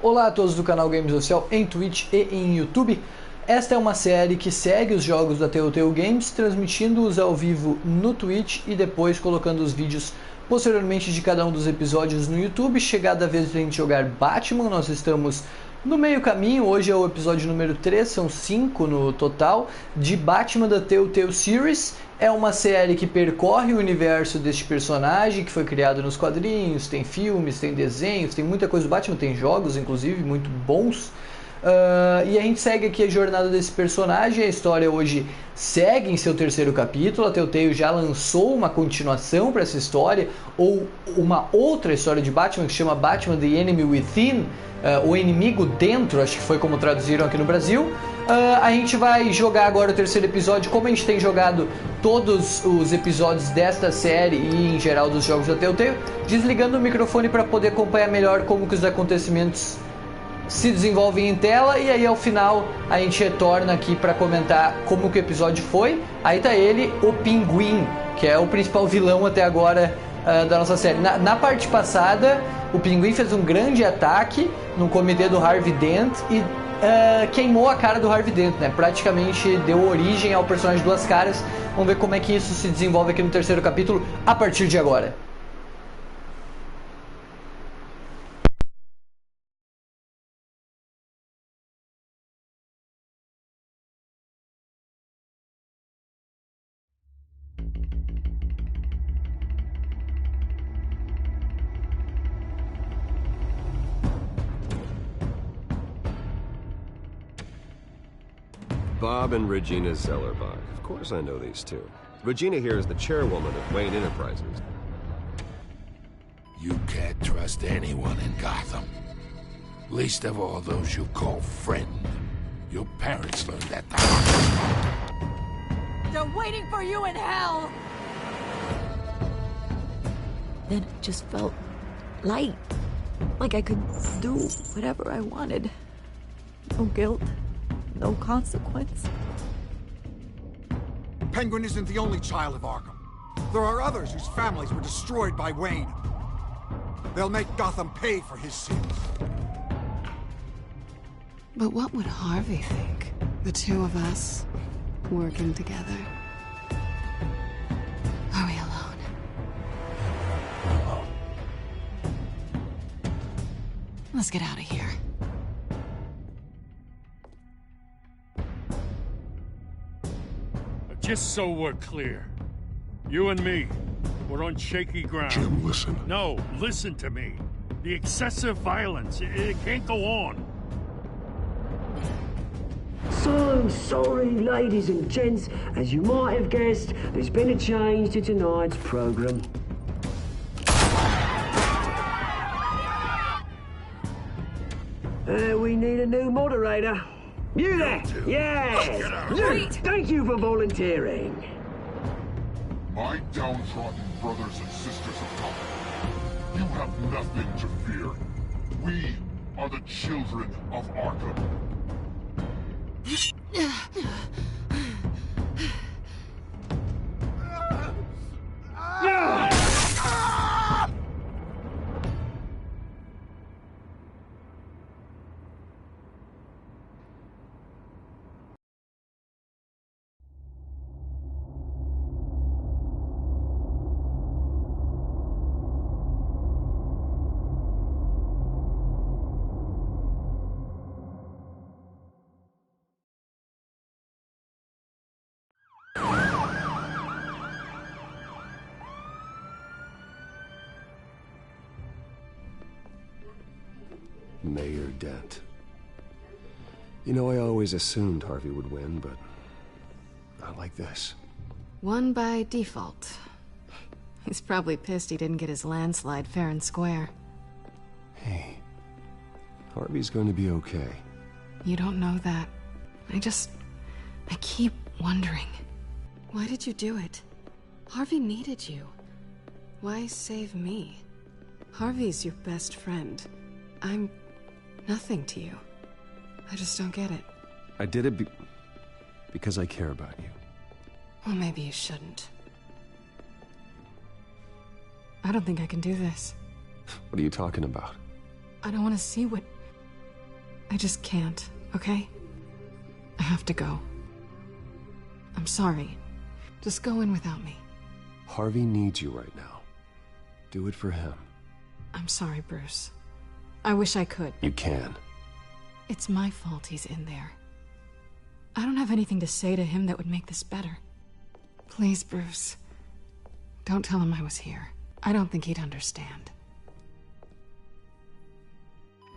Olá a todos do canal Games Oficial em Twitch e em YouTube. Esta é uma série que segue os jogos da Telltale Games, transmitindo-os ao vivo no Twitch e depois colocando os vídeos posteriormente de cada um dos episódios no YouTube. Chegada a vez de a gente jogar Batman, nós estamos no meio caminho. Hoje é o episódio número 3, são 5 no total, de Batman da Telltale Series. É uma série que percorre o universo deste personagem, que foi criado nos quadrinhos, tem filmes, tem desenhos, tem muita coisa do Batman, tem jogos, inclusive, muito bons. E a gente segue aqui a jornada desse personagem. A história hoje segue em seu terceiro capítulo. A Telltale já lançou uma continuação para essa história, ou uma outra história de Batman que se chama Batman The Enemy Within, o inimigo dentro, acho que foi como traduziram aqui no Brasil. A gente vai jogar agora o terceiro episódio, como a gente tem jogado todos os episódios desta série e em geral dos jogos da Telltale, desligando o microfone para poder acompanhar melhor como que os acontecimentos se desenvolvem em tela, e aí ao final a gente retorna aqui para comentar como que o episódio foi. Aí tá ele, o Pinguim, que é o principal vilão até agora da nossa série. Na parte passada, o Pinguim fez um grande ataque no comitê do Harvey Dent e queimou a cara do Harvey Dent, né? Praticamente deu origem ao personagem Duas Caras. Vamos ver como é que isso se desenvolve aqui no terceiro capítulo a partir de agora. Bob and Regina Zellerbach. Of course I know these two. Regina here is the chairwoman of Wayne Enterprises. You can't trust anyone in Gotham. Least of all those you call friend. Your parents learned that the hard way. They're waiting for you in hell! Then it just felt light. Like I could do whatever I wanted. No guilt. No consequence. Penguin isn't the only child of Arkham. There are others whose families were destroyed by Wayne. They'll make Gotham pay for his sins. But what would Harvey think? The two of us working together. Are we alone? Alone. Let's get out of here. Just so we're clear, you and me, we're on shaky ground. Jim, listen. No, listen to me. The excessive violence, it can't go on. So sorry, ladies and gents. As you might have guessed, there's been a change to tonight's program. We need a new moderator. You there? Yes! Wait! Thank you for volunteering. My downtrodden brothers and sisters of Gotham, you have nothing to fear. We are the children of Arkham. Mayor Dent. You know, I always assumed Harvey would win, but not like this. Won by default. He's probably pissed he didn't get his landslide fair and square. Hey, Harvey's going to be okay. You don't know that. I keep wondering. Why did you do it? Harvey needed you. Why save me? Harvey's your best friend. I'm nothing to you. I just don't get it. I did it because I care about you. Well, maybe you shouldn't. I don't think I can do this. What are you talking about? I don't want to see what I just can't, okay? I have to go. I'm sorry. Just go in without me. Harvey needs you right now. Do it for him. I'm sorry, Bruce. I wish I could. You can. It's my fault he's in there. I don't have anything to say to him that would make this better. Please, Bruce. Don't tell him I was here. I don't think he'd understand.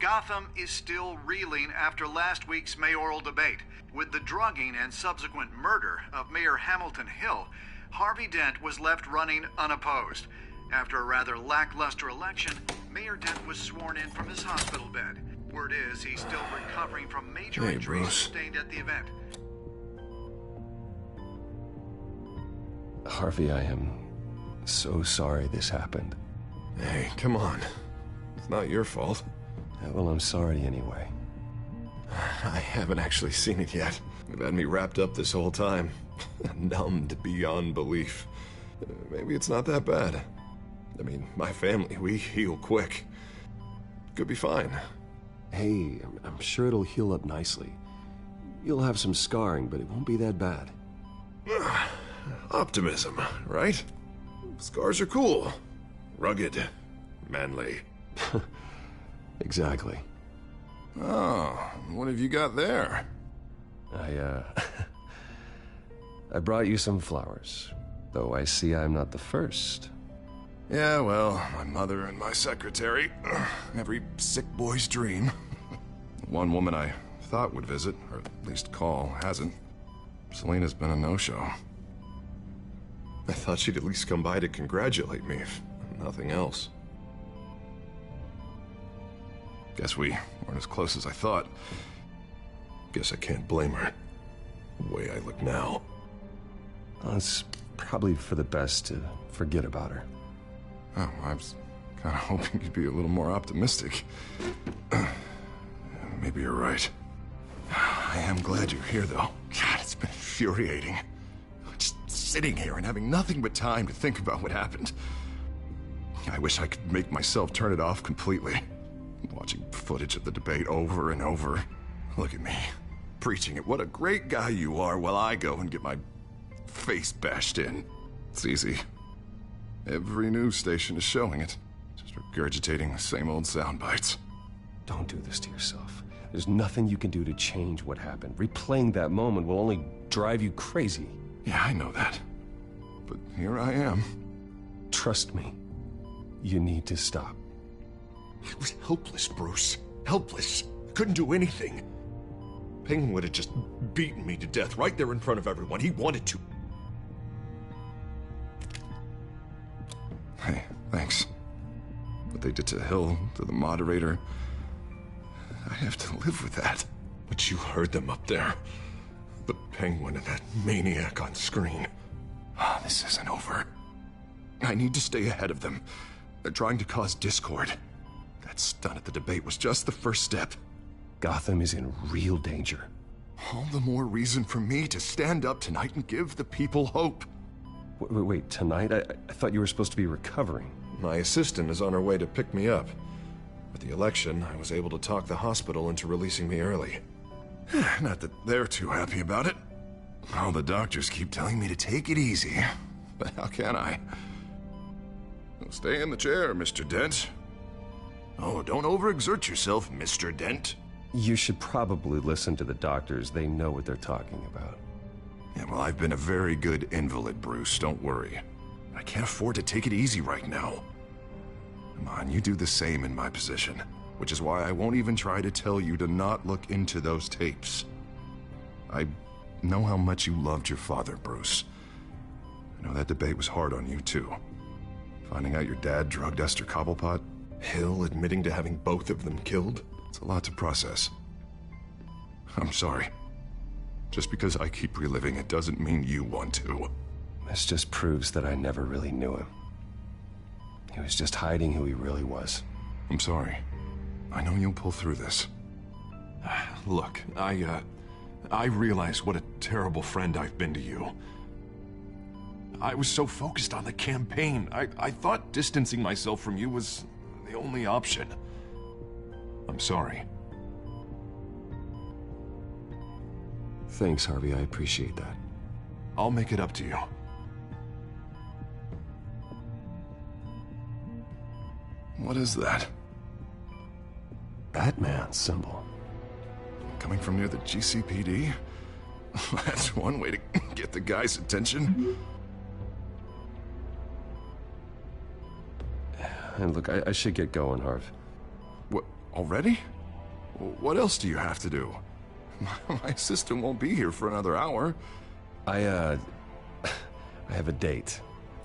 Gotham is still reeling after last week's mayoral debate. With the drugging and subsequent murder of Mayor Hamilton Hill, Harvey Dent was left running unopposed. After a rather lackluster election, Mayor Dent was sworn in from his hospital bed. Word is he's still recovering from major injuries sustained at the event. Harvey, I am so sorry this happened. Hey, come on. It's not your fault. Well, I'm sorry anyway. I haven't actually seen it yet. They've had me wrapped up this whole time. Numbed beyond belief. Maybe it's not that bad. I mean, my family, we heal quick. Could be fine. Hey, I'm sure it'll heal up nicely. You'll have some scarring, but it won't be that bad. Optimism, right? Scars are cool. Rugged. Manly. Exactly. Oh, what have you got there? I brought you some flowers, though I see I'm not the first. Yeah, well, my mother and my secretary. Every sick boy's dream. One woman I thought would visit, or at least call, hasn't. Selena's been a no-show. I thought she'd at least come by to congratulate me, if nothing else. Guess we weren't as close as I thought. Guess I can't blame her. The way I look now. Well, it's probably for the best to forget about her. Oh, I was kind of hoping you'd be a little more optimistic. Maybe you're right. I am glad you're here, though. God, it's been infuriating. Just sitting here and having nothing but time to think about what happened. I wish I could make myself turn it off completely. Watching footage of the debate over and over. Look at me, preaching at what a great guy you are while I go and get my face bashed in. It's easy. Every news station is showing it. Just regurgitating the same old sound bites. Don't do this to yourself. There's nothing you can do to change what happened. Replaying that moment will only drive you crazy. Yeah, I know that. But here I am. Trust me. You need to stop. I was helpless, Bruce. Helpless. Couldn't do anything. Penguin would have just beaten me to death right there in front of everyone. He wanted to. Hey, thanks. What they did to Hill, to the moderator, I have to live with that. But you heard them up there. The Penguin and that maniac on screen. This isn't over. I need to stay ahead of them. They're trying to cause discord. That stunt at the debate was just the first step. Gotham is in real danger. All the more reason for me to stand up tonight and give the people hope. Wait, tonight? I thought you were supposed to be recovering. My assistant is on her way to pick me up. With the election, I was able to talk the hospital into releasing me early. Not that they're too happy about it. All the doctors keep telling me to take it easy. But how can I? Stay in the chair, Mr. Dent. Oh, don't overexert yourself, Mr. Dent. You should probably listen to the doctors. They know what they're talking about. Yeah, well, I've been a very good invalid, Bruce. Don't worry. I can't afford to take it easy right now. Come on, you do the same in my position. Which is why I won't even try to tell you to not look into those tapes. I know how much you loved your father, Bruce. I know that debate was hard on you, too. Finding out your dad drugged Esther Cobblepot, Hill admitting to having both of them killed, it's a lot to process. I'm sorry. Just because I keep reliving it doesn't mean you want to. This just proves that I never really knew him. He was just hiding who he really was. I'm sorry. I know you'll pull through this. Look, I realize what a terrible friend I've been to you. I was so focused on the campaign. I thought distancing myself from you was the only option. I'm sorry. Thanks, Harvey. I appreciate that. I'll make it up to you. What is that? Batman symbol. Coming from near the GCPD? That's one way to get the guy's attention. And look, I should get going, Harv. What, already? What else do you have to do? My assistant won't be here for another hour. I have a date,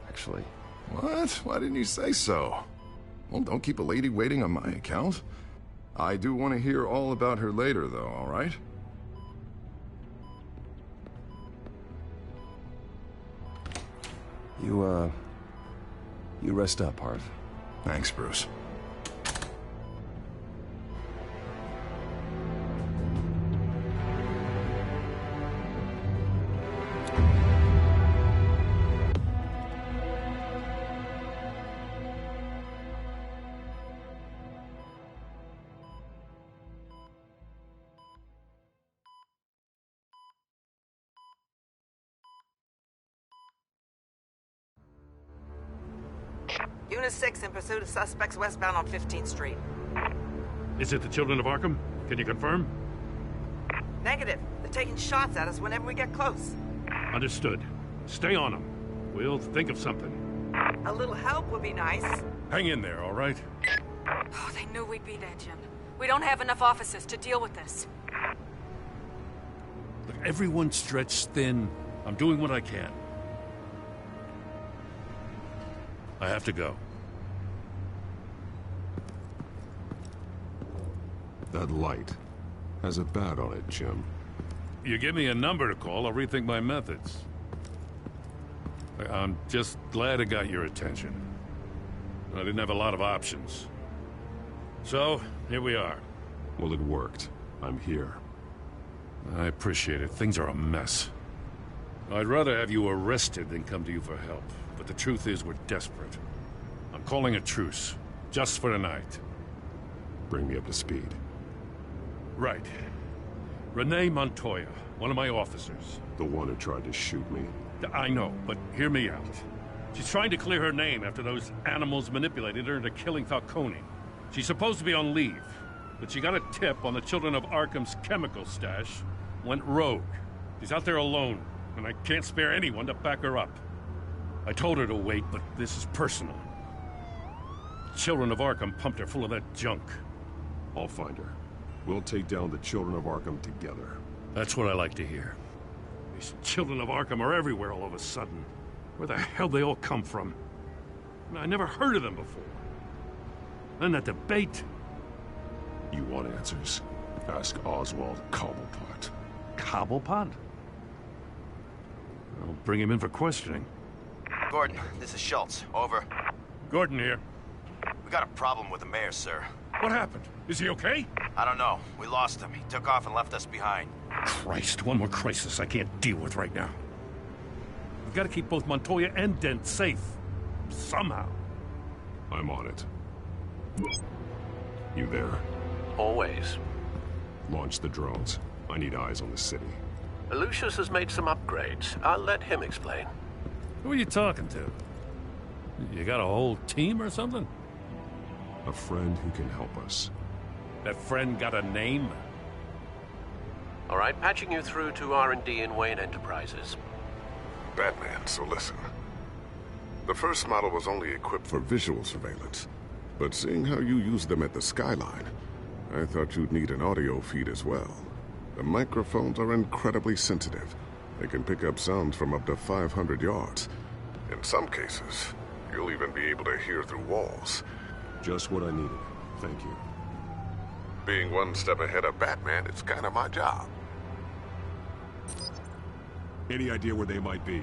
actually. What? Why didn't you say so? Well, don't keep a lady waiting on my account. I do want to hear all about her later, though, all right? You rest up, Harv. Thanks, Bruce. Unit 6 in pursuit of suspects westbound on 15th Street. Is it the children of Arkham? Can you confirm? Negative. They're taking shots at us whenever we get close. Understood. Stay on them. We'll think of something. A little help would be nice. Hang in there, all right? Oh, they knew we'd be there, Jim. We don't have enough officers to deal with this. Look, everyone's stretched thin. I'm doing what I can. I have to go. That light has a bat on it, Jim. You give me a number to call, I'll rethink my methods. I'm just glad it got your attention. I didn't have a lot of options. So, here we are. Well, it worked. I'm here. I appreciate it. Things are a mess. I'd rather have you arrested than come to you for help. But the truth is, we're desperate. I'm calling a truce. Just for tonight. Bring me up to speed. Right. Renee Montoya, one of my officers. The one who tried to shoot me? I know, but hear me out. She's trying to clear her name after those animals manipulated her into killing Falcone. She's supposed to be on leave, but she got a tip on the Children of Arkham's chemical stash, went rogue. She's out there alone, and I can't spare anyone to back her up. I told her to wait, but this is personal. Children of Arkham pumped her full of that junk. I'll find her. We'll take down the Children of Arkham together. That's what I like to hear. These Children of Arkham are everywhere all of a sudden. Where the hell they all come from? I never heard of them before. And that debate. You want answers? Ask Oswald Cobblepot. Cobblepot? I'll bring him in for questioning. Gordon, this is Schultz. Over. Gordon here. We got a problem with the mayor, sir. What happened? Is he okay? I don't know. We lost him. He took off and left us behind. Christ, one more crisis I can't deal with right now. We've got to keep both Montoya and Dent safe. Somehow. I'm on it. You there? Always. Launch the drones. I need eyes on the city. Lucius has made some upgrades. I'll let him explain. Who are you talking to? You got a whole team or something? A friend who can help us. That friend got a name? All right, patching you through to R&D in Wayne Enterprises. Batman, so listen. The first model was only equipped for visual surveillance, but seeing how you use them at the skyline, I thought you'd need an audio feed as well. The microphones are incredibly sensitive. They can pick up sounds from up to 500 yards. In some cases, you'll even be able to hear through walls. Just what I needed. Thank you. Being one step ahead of Batman, it's kind of my job. Any idea where they might be?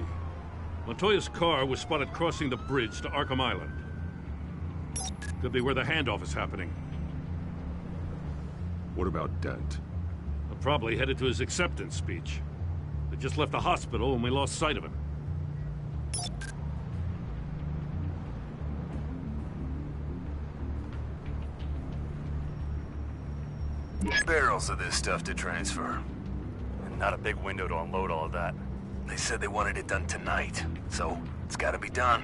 Montoya's car was spotted crossing the bridge to Arkham Island. Could be where the handoff is happening. What about Dent? They're probably headed to his acceptance speech. They just left the hospital and we lost sight of him. Barrels of this stuff to transfer. And Not a big window to unload all of that. They said they wanted it done tonight, so it's gotta be done.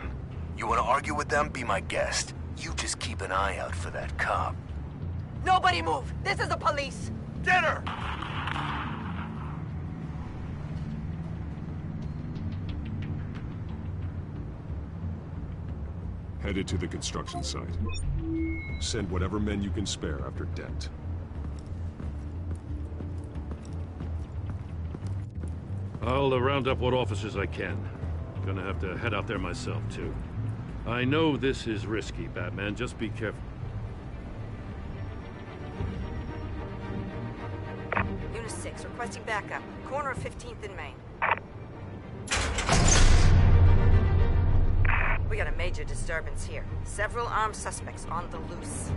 You wanna argue with them? Be my guest. You just keep an eye out for that cop. Nobody move! This is the police! Get her! Headed to the construction site. Send whatever men you can spare after Dent. I'll round up what officers I can. Gonna have to head out there myself, too. I know this is risky, Batman. Just be careful. Unit 6, requesting backup. Corner of 15th and Main. We got a major disturbance here. Several armed suspects on the loose.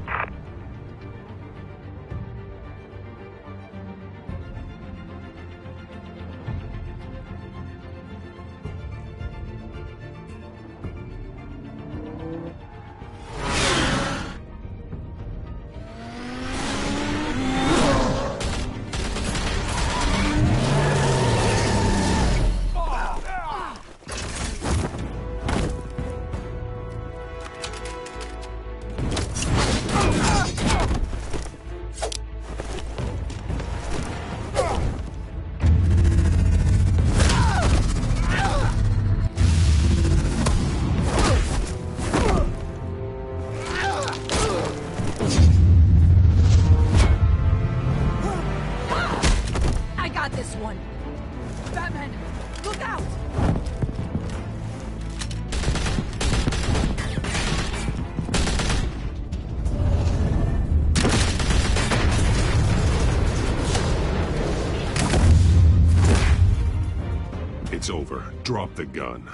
It's over. Drop the gun.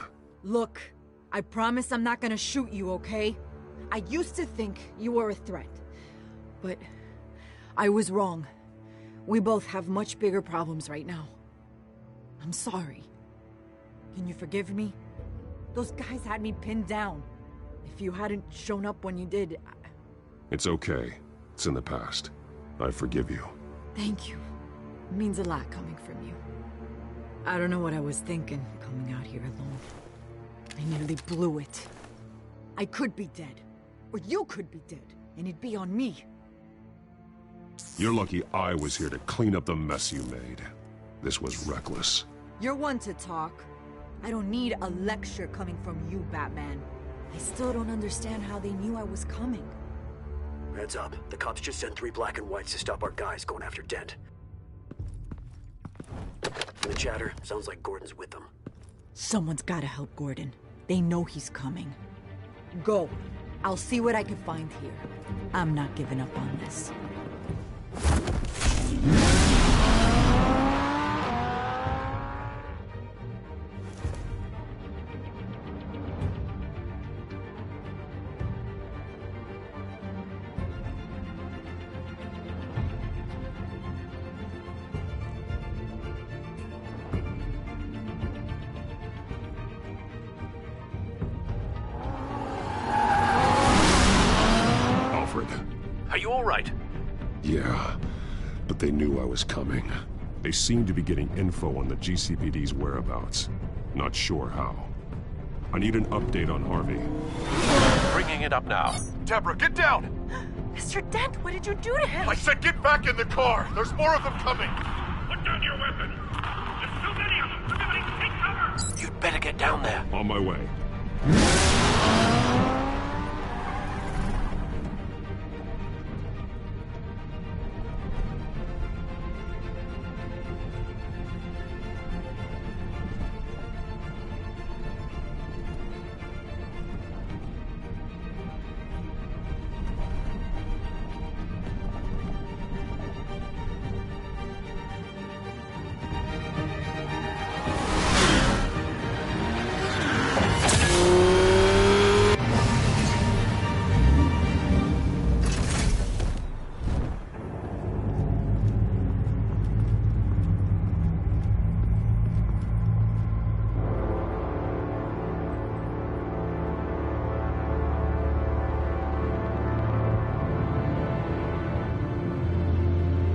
Look, I promise I'm not gonna shoot you, okay? I used to think you were a threat, but I was wrong. We both have much bigger problems right now. I'm sorry. Can you forgive me? Those guys had me pinned down. If you hadn't shown up when you did, It's okay. It's in the past. I forgive you. Thank you. It means a lot coming from you. I don't know what I was thinking, coming out here alone. I nearly blew it. I could be dead. Or you could be dead, and it'd be on me. You're lucky I was here to clean up the mess you made. This was reckless. You're one to talk. I don't need a lecture coming from you, Batman. I still don't understand how they knew I was coming. Heads up. The cops just sent 3 black and whites to stop our guys going after Dent. From the chatter, sounds like Gordon's with them. Someone's gotta help Gordon. They know he's coming. Go. I'll see what I can find here. I'm not giving up on this. Are you all right? Yeah, but they knew I was coming. They seemed to be getting info on the GCPD's whereabouts. Not sure how. I need an update on Harvey. Bringing it up now. Deborah, get down! Mr. Dent, what did you do to him? I said get back in the car! There's more of them coming! Put down your weapon! There's too many of them! Everybody take cover! You'd better get down there. On my way.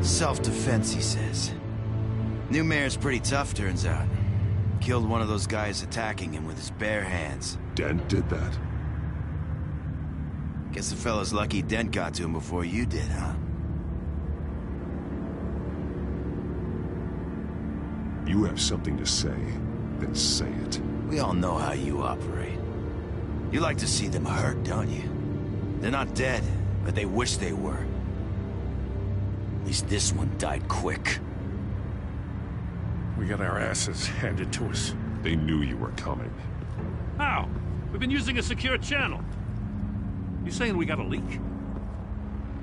Self-defense, he says. New mayor's pretty tough, turns out. Killed one of those guys attacking him with his bare hands. Dent did that? Guess the fella's lucky Dent got to him before you did, huh? You have something to say, then say it. We all know how you operate. You like to see them hurt, don't you? They're not dead, but they wish they were. At least this one died quick. We got our asses handed to us. They knew you were coming. How? We've been using a secure channel. You saying we got a leak?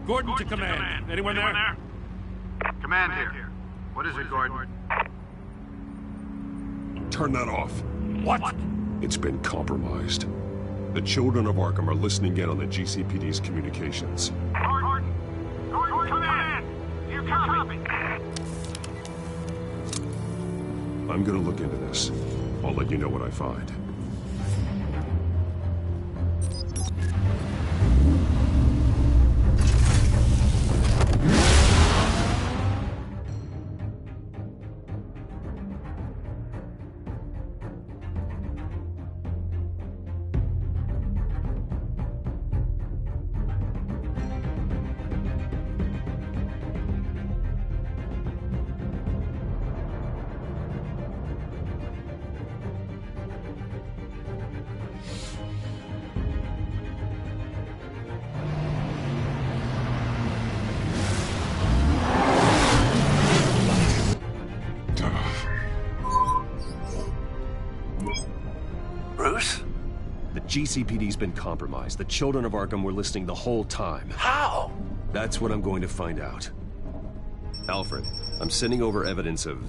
Gordon to command. Anyone there? Command here. What is it, Gordon? Turn that off. What? It's been compromised. The children of Arkham are listening in on the GCPD's communications. Gordon, command! You copy? I'm gonna look into this. I'll let you know what I find. GCPD's been compromised. The children of Arkham were listening the whole time. How? That's what I'm going to find out. Alfred, I'm sending over evidence of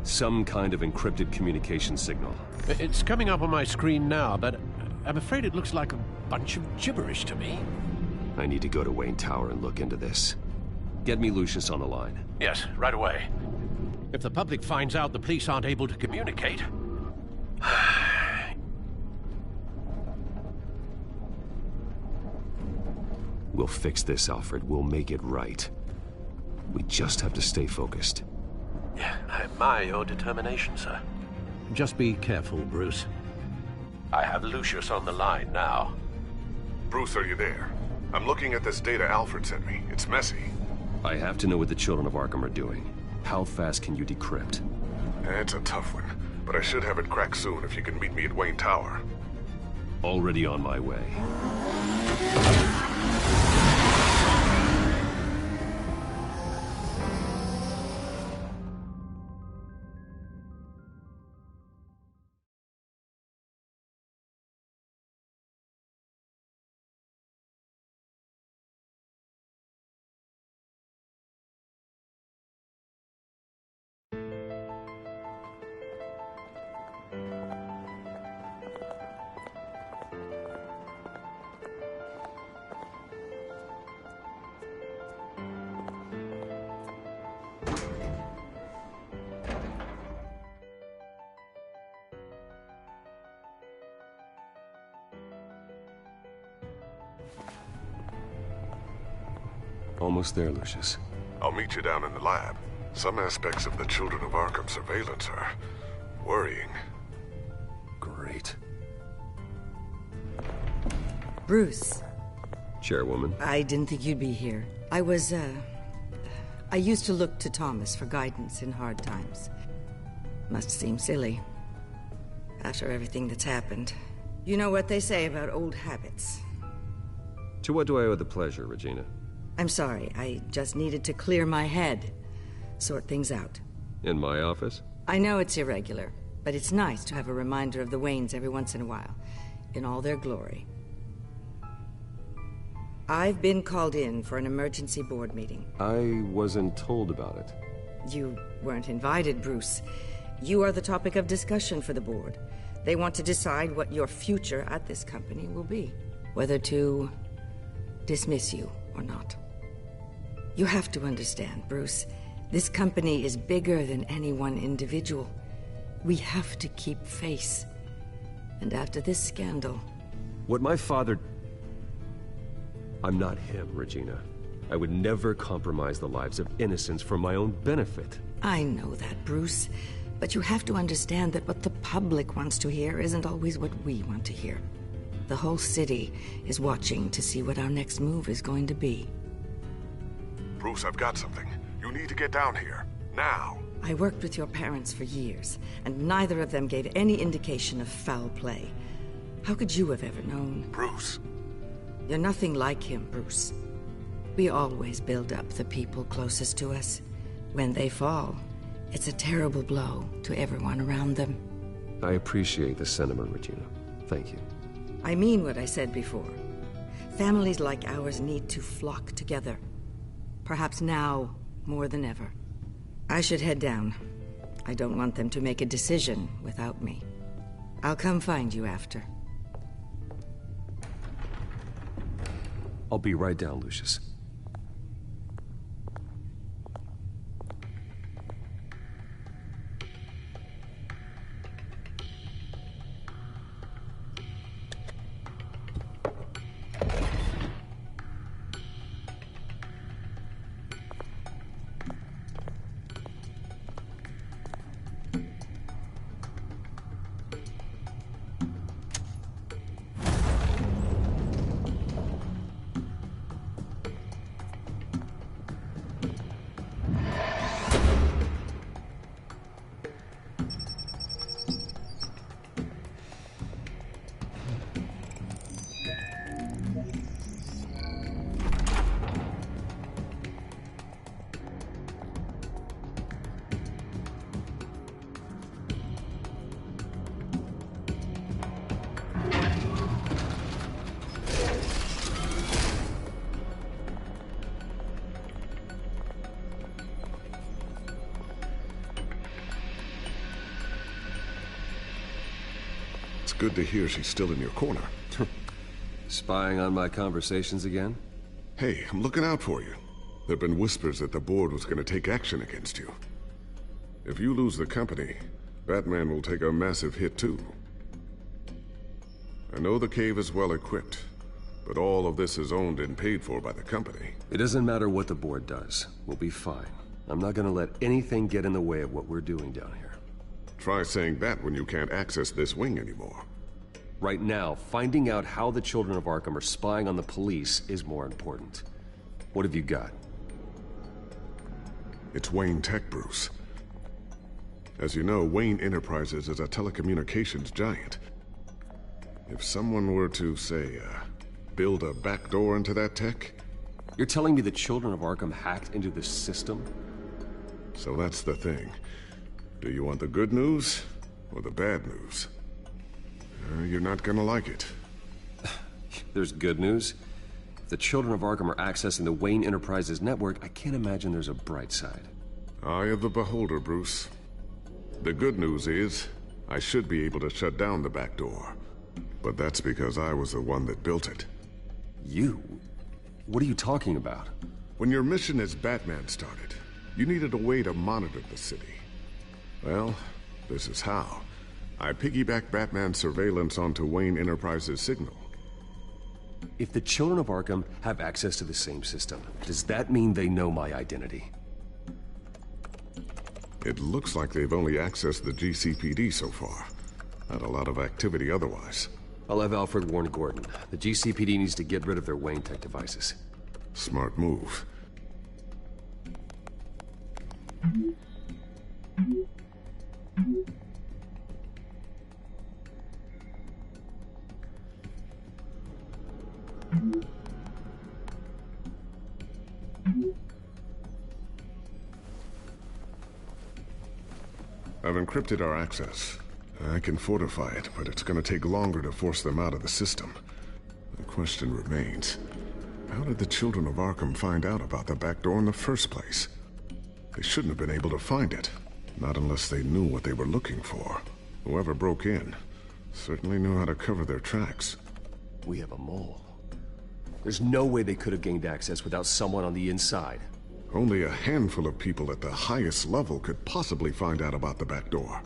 some kind of encrypted communication signal. It's coming up on my screen now, but I'm afraid it looks like a bunch of gibberish to me. I need to go to Wayne Tower and look into this. Get me Lucius on the line. Yes, right away. If the public finds out the police aren't able to communicate... We'll fix this, Alfred. We'll make it right. We just have to stay focused. Yeah, I admire your determination, sir. Just be careful, Bruce. I have Lucius on the line now. Bruce, are you there? I'm looking at this data Alfred sent me. It's messy. I have to know what the children of Arkham are doing. How fast can you decrypt? It's a tough one, but I should have it cracked soon if you can meet me at Wayne Tower. Already on my way. Almost there, Lucius. I'll meet you down in the lab. Some aspects of the Children of Arkham surveillance are worrying. Great. Bruce. Chairwoman. I didn't think you'd be here. I used to look to Thomas for guidance in hard times. Must seem silly. After everything that's happened. You know what they say about old habits. To what do I owe the pleasure, Regina? I'm sorry, I just needed to clear my head. Sort things out. In my office? I know it's irregular, but it's nice to have a reminder of the Waynes every once in a while. In all their glory. I've been called in for an emergency board meeting. I wasn't told about it. You weren't invited, Bruce. You are the topic of discussion for the board. They want to decide what your future at this company will be. Whether to dismiss you or not. You have to understand, Bruce. This company is bigger than any one individual. We have to keep face. And after this scandal... What my father... I'm not him, Regina. I would never compromise the lives of innocents for my own benefit. I know that, Bruce. But you have to understand that what the public wants to hear isn't always what we want to hear. The whole city is watching to see what our next move is going to be. Bruce, I've got something. You need to get down here. Now. I worked with your parents for years, and neither of them gave any indication of foul play. How could you have ever known? Bruce. You're nothing like him, Bruce. We always build up the people closest to us. When they fall, it's a terrible blow to everyone around them. I appreciate the sentiment, Regina. Thank you. I mean what I said before. Families like ours need to flock together. Perhaps now more than ever. I should head down. I don't want them to make a decision without me. I'll come find you after. I'll be right down, Lucius. Good to hear she's still in your corner. Spying on my conversations again? Hey, I'm looking out for you. There've been whispers that the board was going to take action against you. If you lose the company, Batman will take a massive hit too. I know the cave is well equipped, but all of this is owned and paid for by the company. It doesn't matter what the board does. We'll be fine. I'm not going to let anything get in the way of what we're doing down here. Try saying that when you can't access this wing anymore. Right now, finding out how the children of Arkham are spying on the police is more important. What have you got? It's Wayne Tech, Bruce. As you know, Wayne Enterprises is a telecommunications giant. If someone were to, say, build a backdoor into that tech... You're telling me the children of Arkham hacked into this system? So that's the thing. Do you want the good news or the bad news? You're not gonna like it. There's good news. If the children of Arkham are accessing the Wayne Enterprises network, I can't imagine there's a bright side. Eye of the beholder, Bruce. The good news is, I should be able to shut down the back door. But that's because I was the one that built it. You? What are you talking about? When your mission as Batman started, you needed a way to monitor the city. Well, this is how. I piggybacked Batman's surveillance onto Wayne Enterprises' signal. If the children of Arkham have access to the same system, does that mean they know my identity? It looks like they've only accessed the GCPD so far. Not a lot of activity otherwise. I'll have Alfred warn Gordon. The GCPD needs to get rid of their Wayne Tech devices. Smart move. I've encrypted our access. I can fortify it, but it's going to take longer to force them out of the system. The question remains, how did the children of Arkham find out about the back door in the first place? They shouldn't have been able to find it, not unless they knew what they were looking for. Whoever broke in certainly knew how to cover their tracks. We have a mole. There's no way they could have gained access without someone on the inside. Only a handful of people at the highest level could possibly find out about the back door.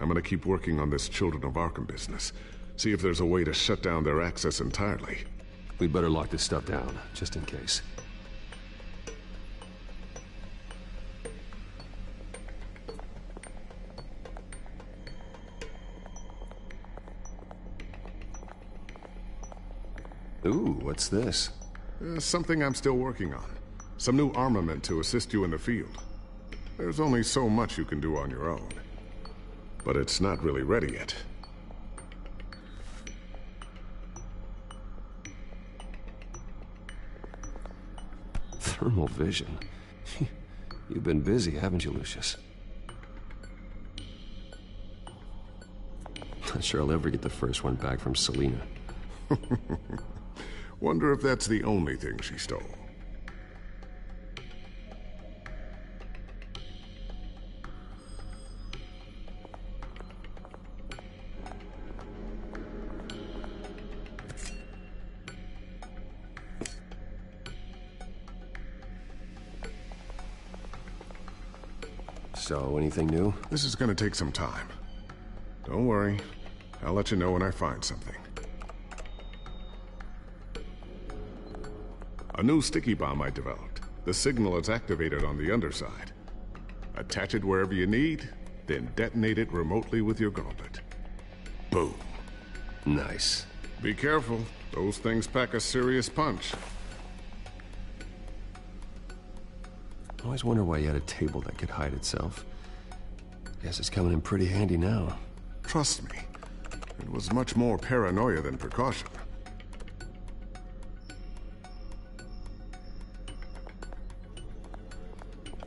I'm gonna keep working on this Children of Arkham business. See if there's a way to shut down their access entirely. We'd better lock this stuff down, just in case. Ooh, what's this? Something I'm still working on. Some new armament to assist you in the field. There's only so much you can do on your own. But it's not really ready yet. Thermal vision. You've been busy, haven't you, Lucius? Not sure I'll ever get the first one back from Selena. Wonder if that's the only thing she stole. So, anything new? This is gonna take some time. Don't worry. I'll let you know when I find something. A new sticky bomb I developed. The signal is activated on the underside. Attach it wherever you need, then detonate it remotely with your gauntlet. Boom. Nice. Be careful. Those things pack a serious punch. I always wonder why you had a table that could hide itself. Guess it's coming in pretty handy now. Trust me. It was much more paranoia than precaution.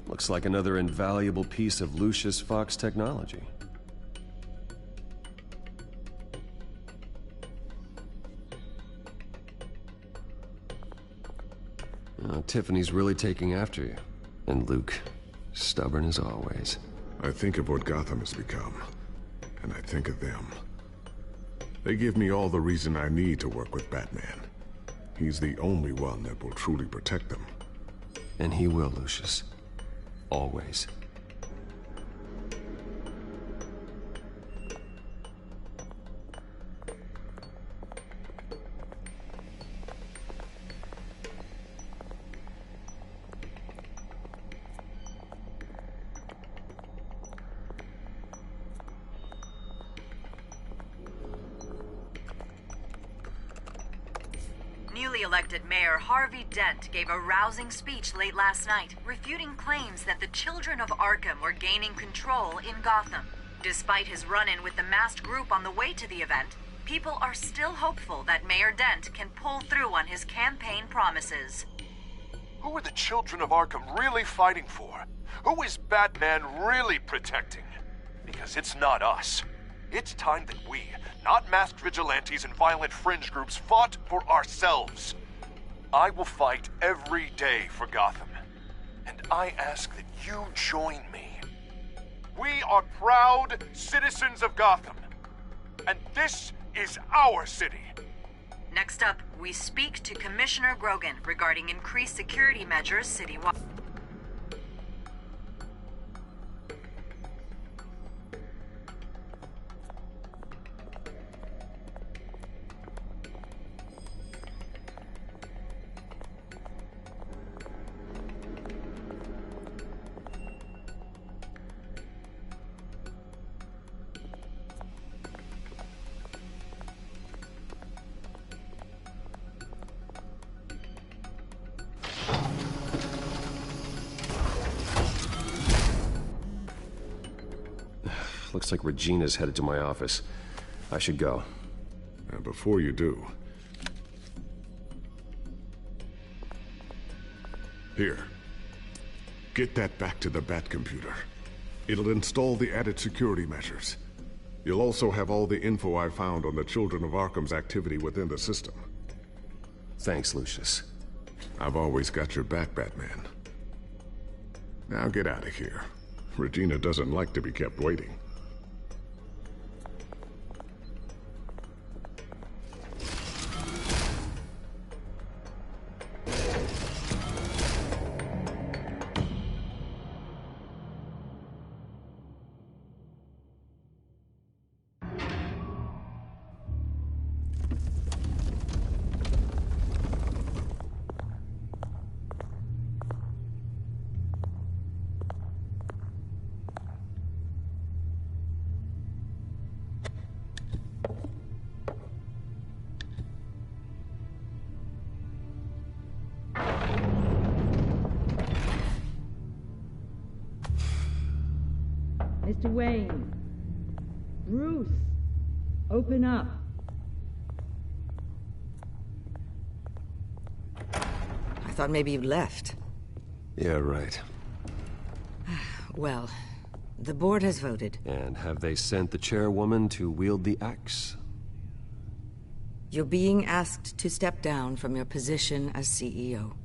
Looks like another invaluable piece of Lucius Fox technology. Tiffany's really taking after you. And Luke, stubborn as always. I think of what Gotham has become, and I think of them. They give me all the reason I need to work with Batman. He's the only one that will truly protect them. And he will, Lucius. Always. Newly elected Mayor Harvey Dent gave a rousing speech late last night, refuting claims that the children of Arkham were gaining control in Gotham. Despite his run-in with the masked group on the way to the event, people are still hopeful that Mayor Dent can pull through on his campaign promises. Who are the children of Arkham really fighting for? Who is Batman really protecting? Because it's not us. It's time that we, not masked vigilantes and violent fringe groups, fought for ourselves. I will fight every day for Gotham. And I ask that you join me. We are proud citizens of Gotham. And this is our city. Next up, we speak to Commissioner Grogan regarding increased security measures citywide. Looks like Regina's headed to my office. I should go. And before you do... Here. Get that back to the Bat computer. It'll install the added security measures. You'll also have all the info I found on the Children of Arkham's activity within the system. Thanks, Lucius. I've always got your back, Batman. Now get out of here. Regina doesn't like to be kept waiting. Mr. Wayne. Bruce. Open up. I thought maybe you'd left. Yeah, right. Well, the board has voted. And have they sent the chairwoman to wield the axe? You're being asked to step down from your position as CEO.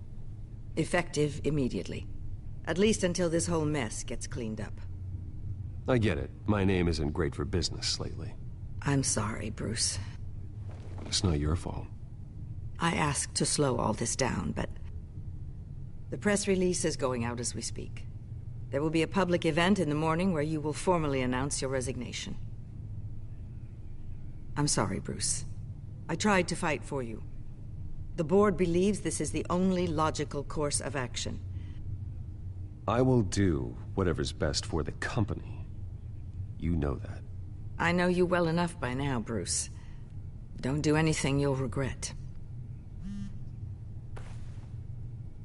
Effective immediately. At least until this whole mess gets cleaned up. I get it. My name isn't great for business lately. I'm sorry, Bruce. It's not your fault. I asked to slow all this down, but... the press release is going out as we speak. There will be a public event in the morning where you will formally announce your resignation. I'm sorry, Bruce. I tried to fight for you. The board believes this is the only logical course of action. I will do whatever's best for the company. You know that. I know you well enough by now, Bruce. Don't do anything you'll regret.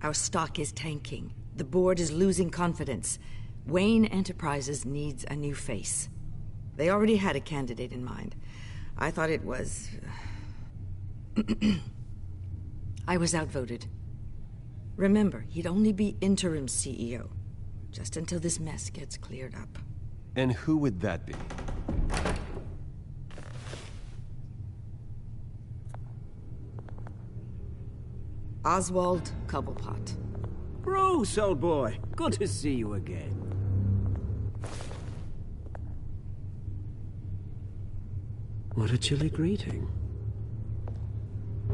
Our stock is tanking. The board is losing confidence. Wayne Enterprises needs a new face. They already had a candidate in mind. I thought it was... I was outvoted. Remember, he'd only be interim CEO, just until this mess gets cleared up. And who would that be? Oswald Cobblepot. Bruce, old boy. Good to see you again. What a chilly greeting.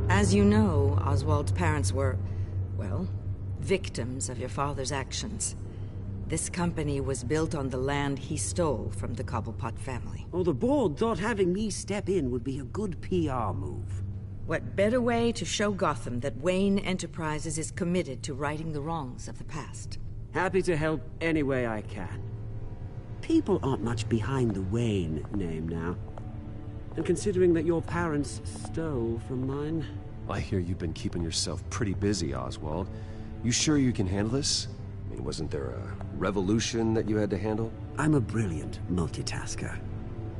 As you know, Oswald's parents were, well, victims of your father's actions. This company was built on the land he stole from the Cobblepot family. Oh, the board thought having me step in would be a good PR move. What better way to show Gotham that Wayne Enterprises is committed to righting the wrongs of the past? Happy to help any way I can. People aren't much behind the Wayne name now. And considering that your parents stole from mine... I hear you've been keeping yourself pretty busy, Oswald. You sure you can handle this? I mean, wasn't there a revolution that you had to handle? I'm a brilliant multitasker.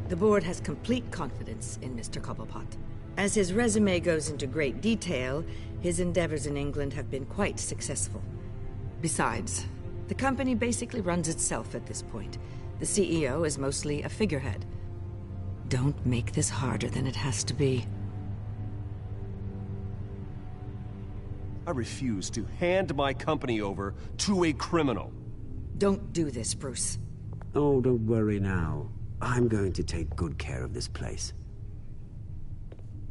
The board has complete confidence in Mr. Cobblepot. As his resume goes into great detail, his endeavors in England have been quite successful. Besides, the company basically runs itself at this point. The CEO is mostly a figurehead. Don't make this harder than it has to be. I refuse to hand my company over to a criminal. Don't do this, Bruce. Oh, don't worry now. I'm going to take good care of this place.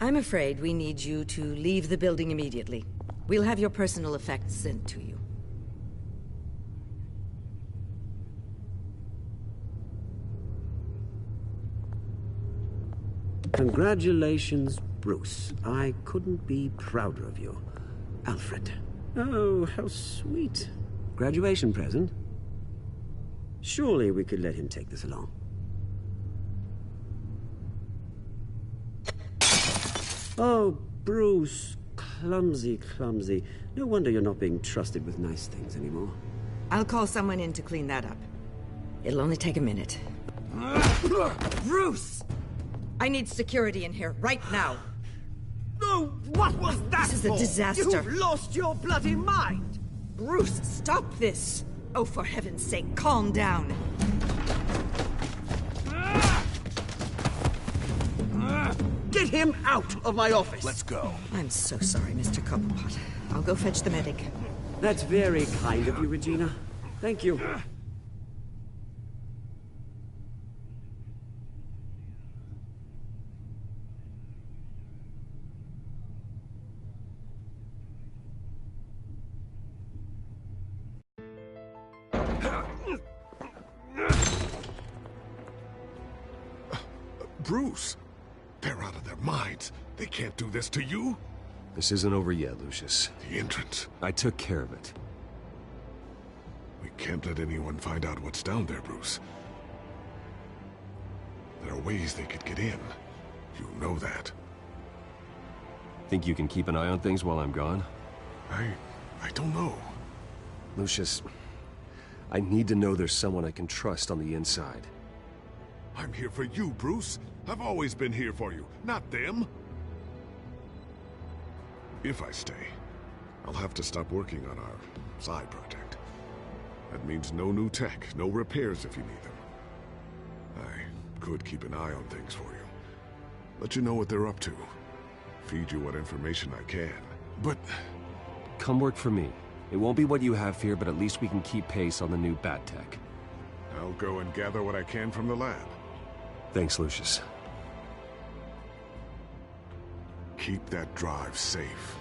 I'm afraid we need you to leave the building immediately. We'll have your personal effects sent to you. Congratulations, Bruce. I couldn't be prouder of you. Alfred. Oh, how sweet. Graduation present? Surely we could let him take this along. Oh, Bruce. Clumsy, clumsy. No wonder you're not being trusted with nice things anymore. I'll call someone in to clean that up. It'll only take a minute. Bruce! I need security in here, right now. No, what was that This is a disaster. You've lost your bloody mind! Bruce, stop this! Oh, for heaven's sake, calm down. Get him out of my office! Let's go. I'm so sorry, Mr. Cobblepot. I'll go fetch the medic. That's very kind of you, Regina. Thank you. Bruce, they're out of their minds. They can't do this to you. This isn't over yet, Lucius. The entrance. I took care of it. We can't let anyone find out what's down there, Bruce. There are ways they could get in. You know that. Think you can keep an eye on things while I'm gone? I don't know. Lucius, I need to know there's someone I can trust on the inside. I'm here for you, Bruce. I've always been here for you, not them. If I stay, I'll have to stop working on our side project. That means no new tech, no repairs if you need them. I could keep an eye on things for you. Let you know what they're up to. Feed you what information I can. But... come work for me. It won't be what you have here, but at least we can keep pace on the new bat tech. I'll go and gather what I can from the lab. Thanks, Lucius. Keep that drive safe.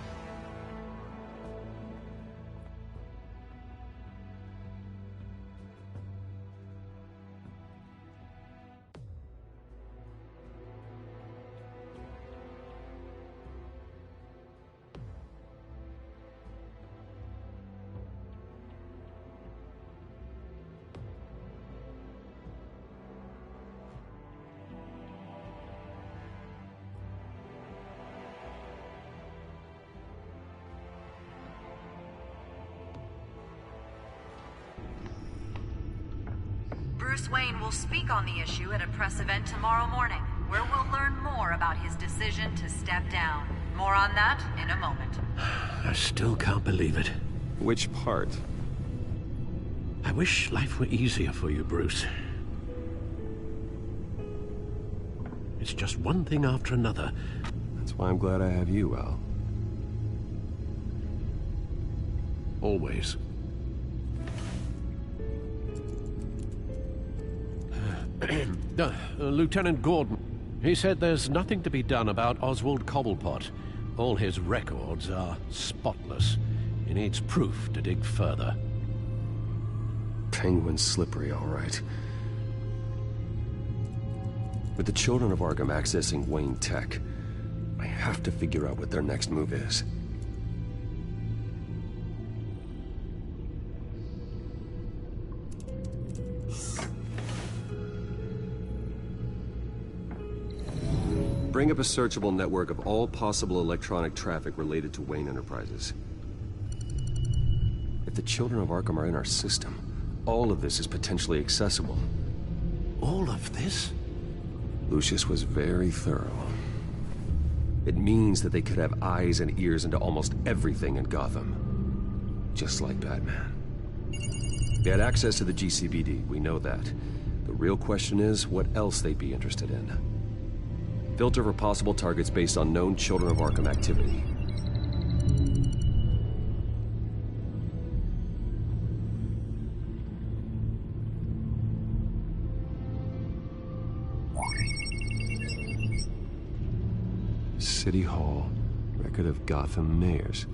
Bruce Wayne will speak on the issue at a press event tomorrow morning, where we'll learn more about his decision to step down. More on that in a moment. I still can't believe it. Which part? I wish life were easier for you, Bruce. It's just one thing after another. That's why I'm glad I have you, Al. Always. Lieutenant Gordon, he said there's nothing to be done about Oswald Cobblepot. All his records are spotless. He needs proof to dig further. Penguin's slippery, all right. With the children of Arkham accessing Wayne Tech, I have to figure out what their next move is. Bring up a searchable network of all possible electronic traffic related to Wayne Enterprises. If the children of Arkham are in our system, all of this is potentially accessible. All of this? Lucius was very thorough. It means that they could have eyes and ears into almost everything in Gotham. Just like Batman. They had access to the GCPD, we know that. The real question is what else they'd be interested in. Filter for possible targets based on known Children of Arkham activity. City Hall. Record of Gotham mayors.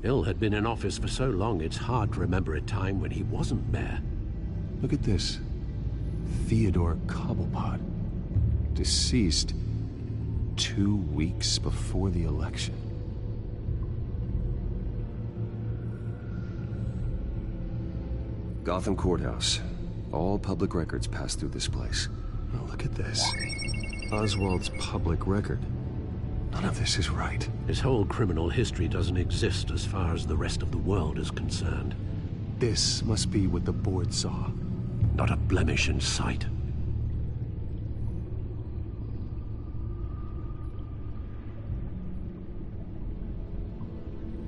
Bill had been in office for so long, it's hard to remember a time when he wasn't mayor. Look at this. Theodore Cobblepot. Deceased 2 weeks before the election. Gotham Courthouse. All public records pass through this place. Oh, look at this. Oswald's public record. None of this is right. His whole criminal history doesn't exist as far as the rest of the world is concerned. This must be what the board saw. Not a blemish in sight.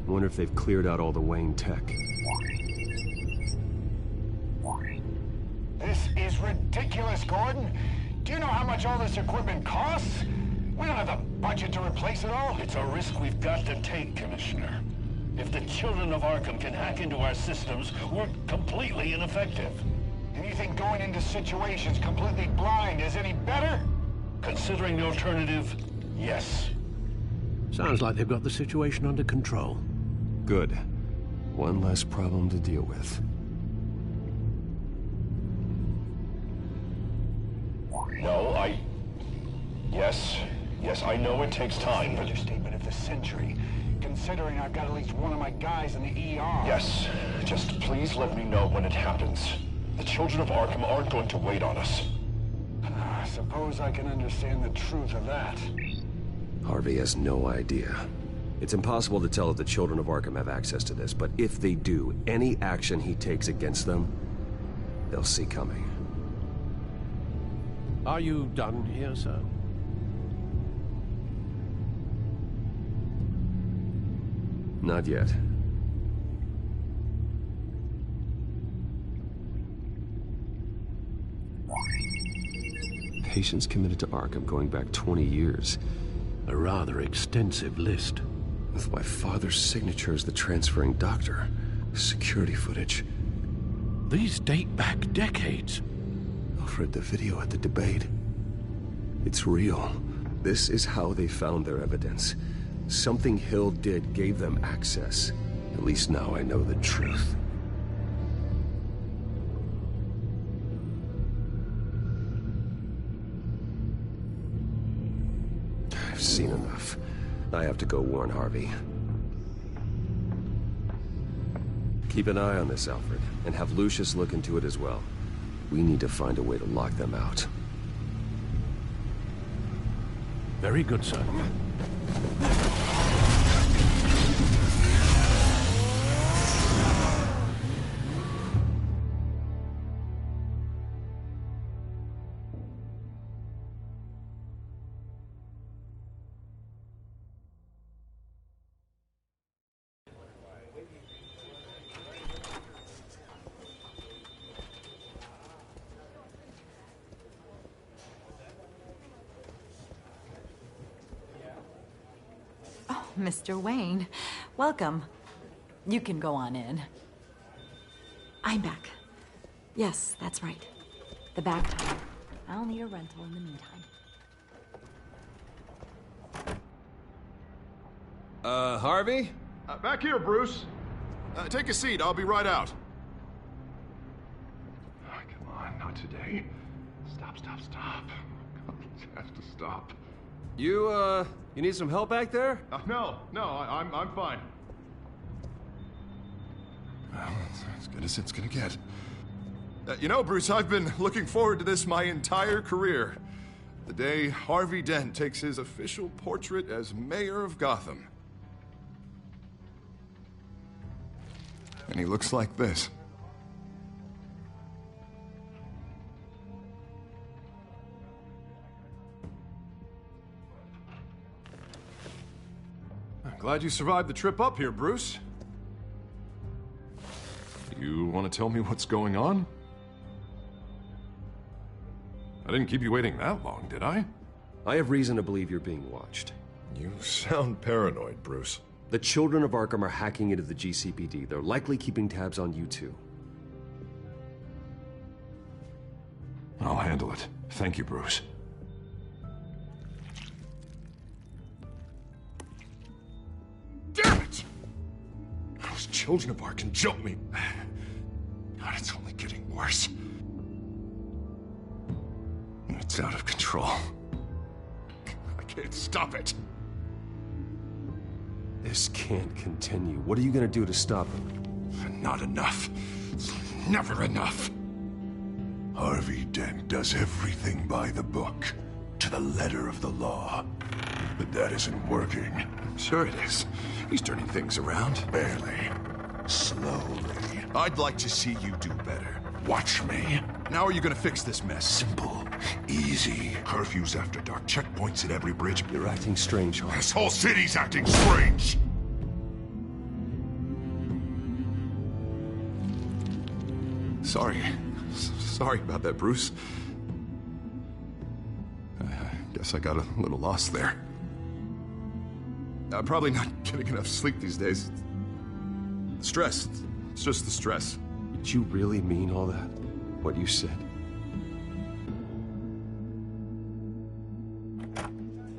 I wonder if they've cleared out all the Wayne tech. This is ridiculous, Gordon. Do you know how much all this equipment costs? We don't have the budget to replace it all. It's a risk we've got to take, Commissioner. If the children of Arkham can hack into our systems, we're completely ineffective. And you think going into situations completely blind is any better? Considering the alternative, yes. Sounds like they've got the situation under control. Good. One less problem to deal with. No, Yes, I know it takes time, but... Understatement of the century, considering I've got at least one of my guys in the ER. Yes, just please let me know when it happens. The children of Arkham aren't going to wait on us. I suppose I can understand the truth of that. Harvey has no idea. It's impossible to tell if the children of Arkham have access to this, but if they do, any action he takes against them, they'll see coming. Are you done here, sir? Not yet. Patients committed to Arkham going back 20 years. A rather extensive list. With my father's signature as the transferring doctor. Security footage. These date back decades. Alfred, the video at the debate. It's real. This is how they found their evidence. Something Hill did gave them access. At least now I know the truth. I've seen enough. I have to go warn Harvey. Keep an eye on this, Alfred, and have Lucius look into it as well. We need to find a way to lock them out. Very good, sir. Mr. Wayne, welcome. You can go on in. I'm back. Yes, that's right. The back tire. I'll need a rental in the meantime. Harvey? Back here, Bruce. Take a seat. I'll be right out. Oh, come on, not today. Stop. It has to stop. You need some help back there? No, I'm fine. Well, that's as good as it's gonna get. You know, Bruce, I've been looking forward to this my entire career. The day Harvey Dent takes his official portrait as mayor of Gotham. And he looks like this. Glad you survived the trip up here, Bruce. You want to tell me what's going on? I didn't keep you waiting that long, did I? I have reason to believe you're being watched. You sound paranoid, Bruce. The children of Arkham are hacking into the GCPD. They're likely keeping tabs on you too. I'll handle it. Thank you, Bruce. Damn it! Those children of Arkham jumped me. God, it's only getting worse. It's out of control. I can't stop it. This can't continue. What are you gonna do to stop him? Not enough. Never enough. Harvey Dent does everything by the book, to the letter of the law. But that isn't working. Sure it is. He's turning things around. Barely. Slowly. I'd like to see you do better. Watch me. Now are you gonna fix this mess? Simple. Easy. Curfews after dark. Checkpoints at every bridge. You're acting strange, Harvey. This whole city's acting strange. Sorry about that, Bruce. I guess I got a little lost there. I'm probably not getting enough sleep these days. Stress. It's just the stress. Did you really mean all that? What you said?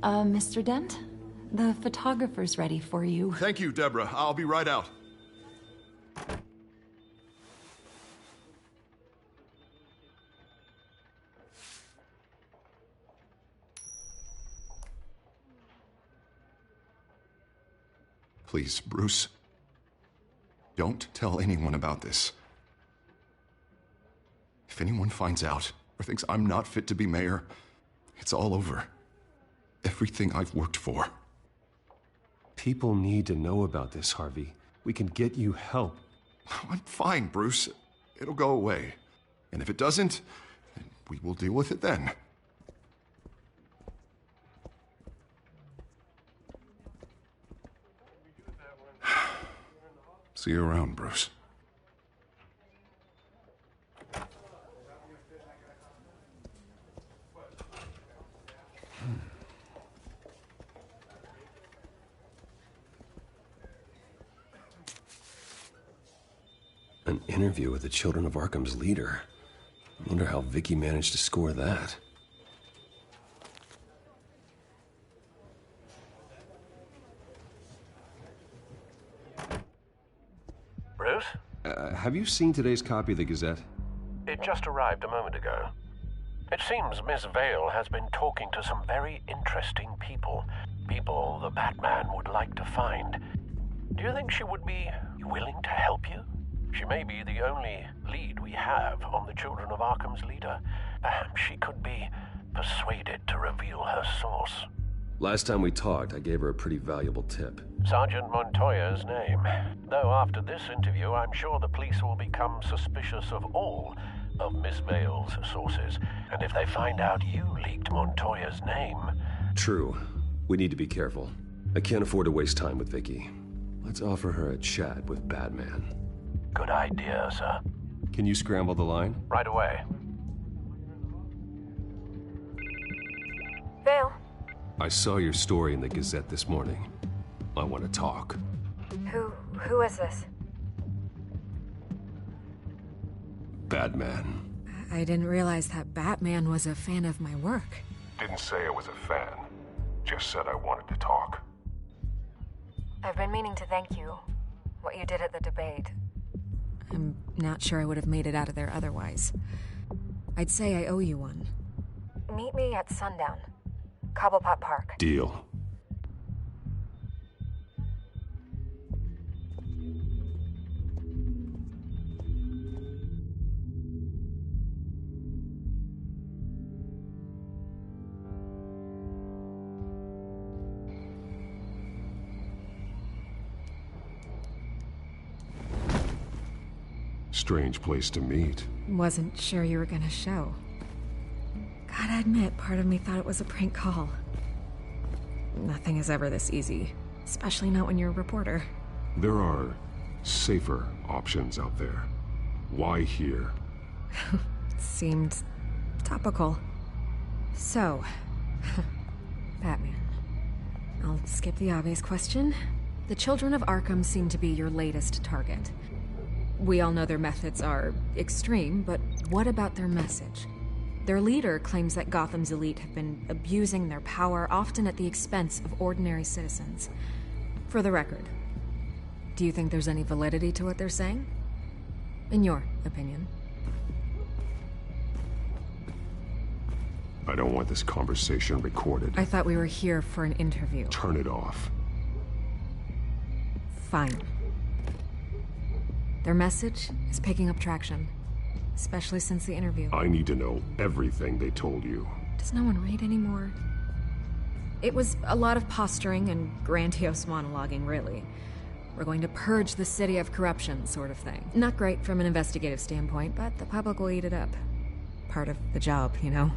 Mr. Dent? The photographer's ready for you. Thank you, Deborah. I'll be right out. Please, Bruce. Don't tell anyone about this. If anyone finds out or thinks I'm not fit to be mayor, it's all over. Everything I've worked for. People need to know about this, Harvey. We can get you help. I'm fine, Bruce. It'll go away. And if it doesn't, then we will deal with it then. See you around, Bruce. An interview with the Children of Arkham's leader. I wonder how Vicky managed to score that. Bruce? Have you seen today's copy of the Gazette? It just arrived a moment ago. It seems Miss Vale has been talking to some very interesting people. People the Batman would like to find. Do you think she would be willing to help you? She may be the only lead we have on the Children of Arkham's leader. Perhaps she could be persuaded to reveal her source. Last time we talked, I gave her a pretty valuable tip. Sergeant Montoya's name. Though after this interview, I'm sure the police will become suspicious of all of Miss Vale's sources. And if they find out you leaked Montoya's name... True. We need to be careful. I can't afford to waste time with Vicky. Let's offer her a chat with Batman. Good idea, sir. Can you scramble the line? Right away. Vale. I saw your story in the Gazette this morning. I want to talk. Who is this? Batman. I didn't realize that Batman was a fan of my work. Didn't say I was a fan. Just said I wanted to talk. I've been meaning to thank you. What you did at the debate. I'm not sure I would have made it out of there otherwise. I'd say I owe you one. Meet me at sundown. Cobblepot Park. Deal. Strange place to meet. Wasn't sure you were gonna show. Gotta admit, part of me thought it was a prank call. Nothing is ever this easy, especially not when you're a reporter. There are safer options out there. Why here? Seemed topical. So, Batman. I'll skip the obvious question. The Children of Arkham seem to be your latest target. We all know their methods are extreme, but what about their message? Their leader claims that Gotham's elite have been abusing their power, often at the expense of ordinary citizens. For the record, do you think there's any validity to what they're saying? In your opinion? I don't want this conversation recorded. I thought we were here for an interview. Turn it off. Fine. Their message is picking up traction, especially since the interview. I need to know everything they told you. Does no one read anymore? It was a lot of posturing and grandiose monologuing, really. We're going to purge the city of corruption, sort of thing. Not great from an investigative standpoint, but the public will eat it up. Part of the job, you know?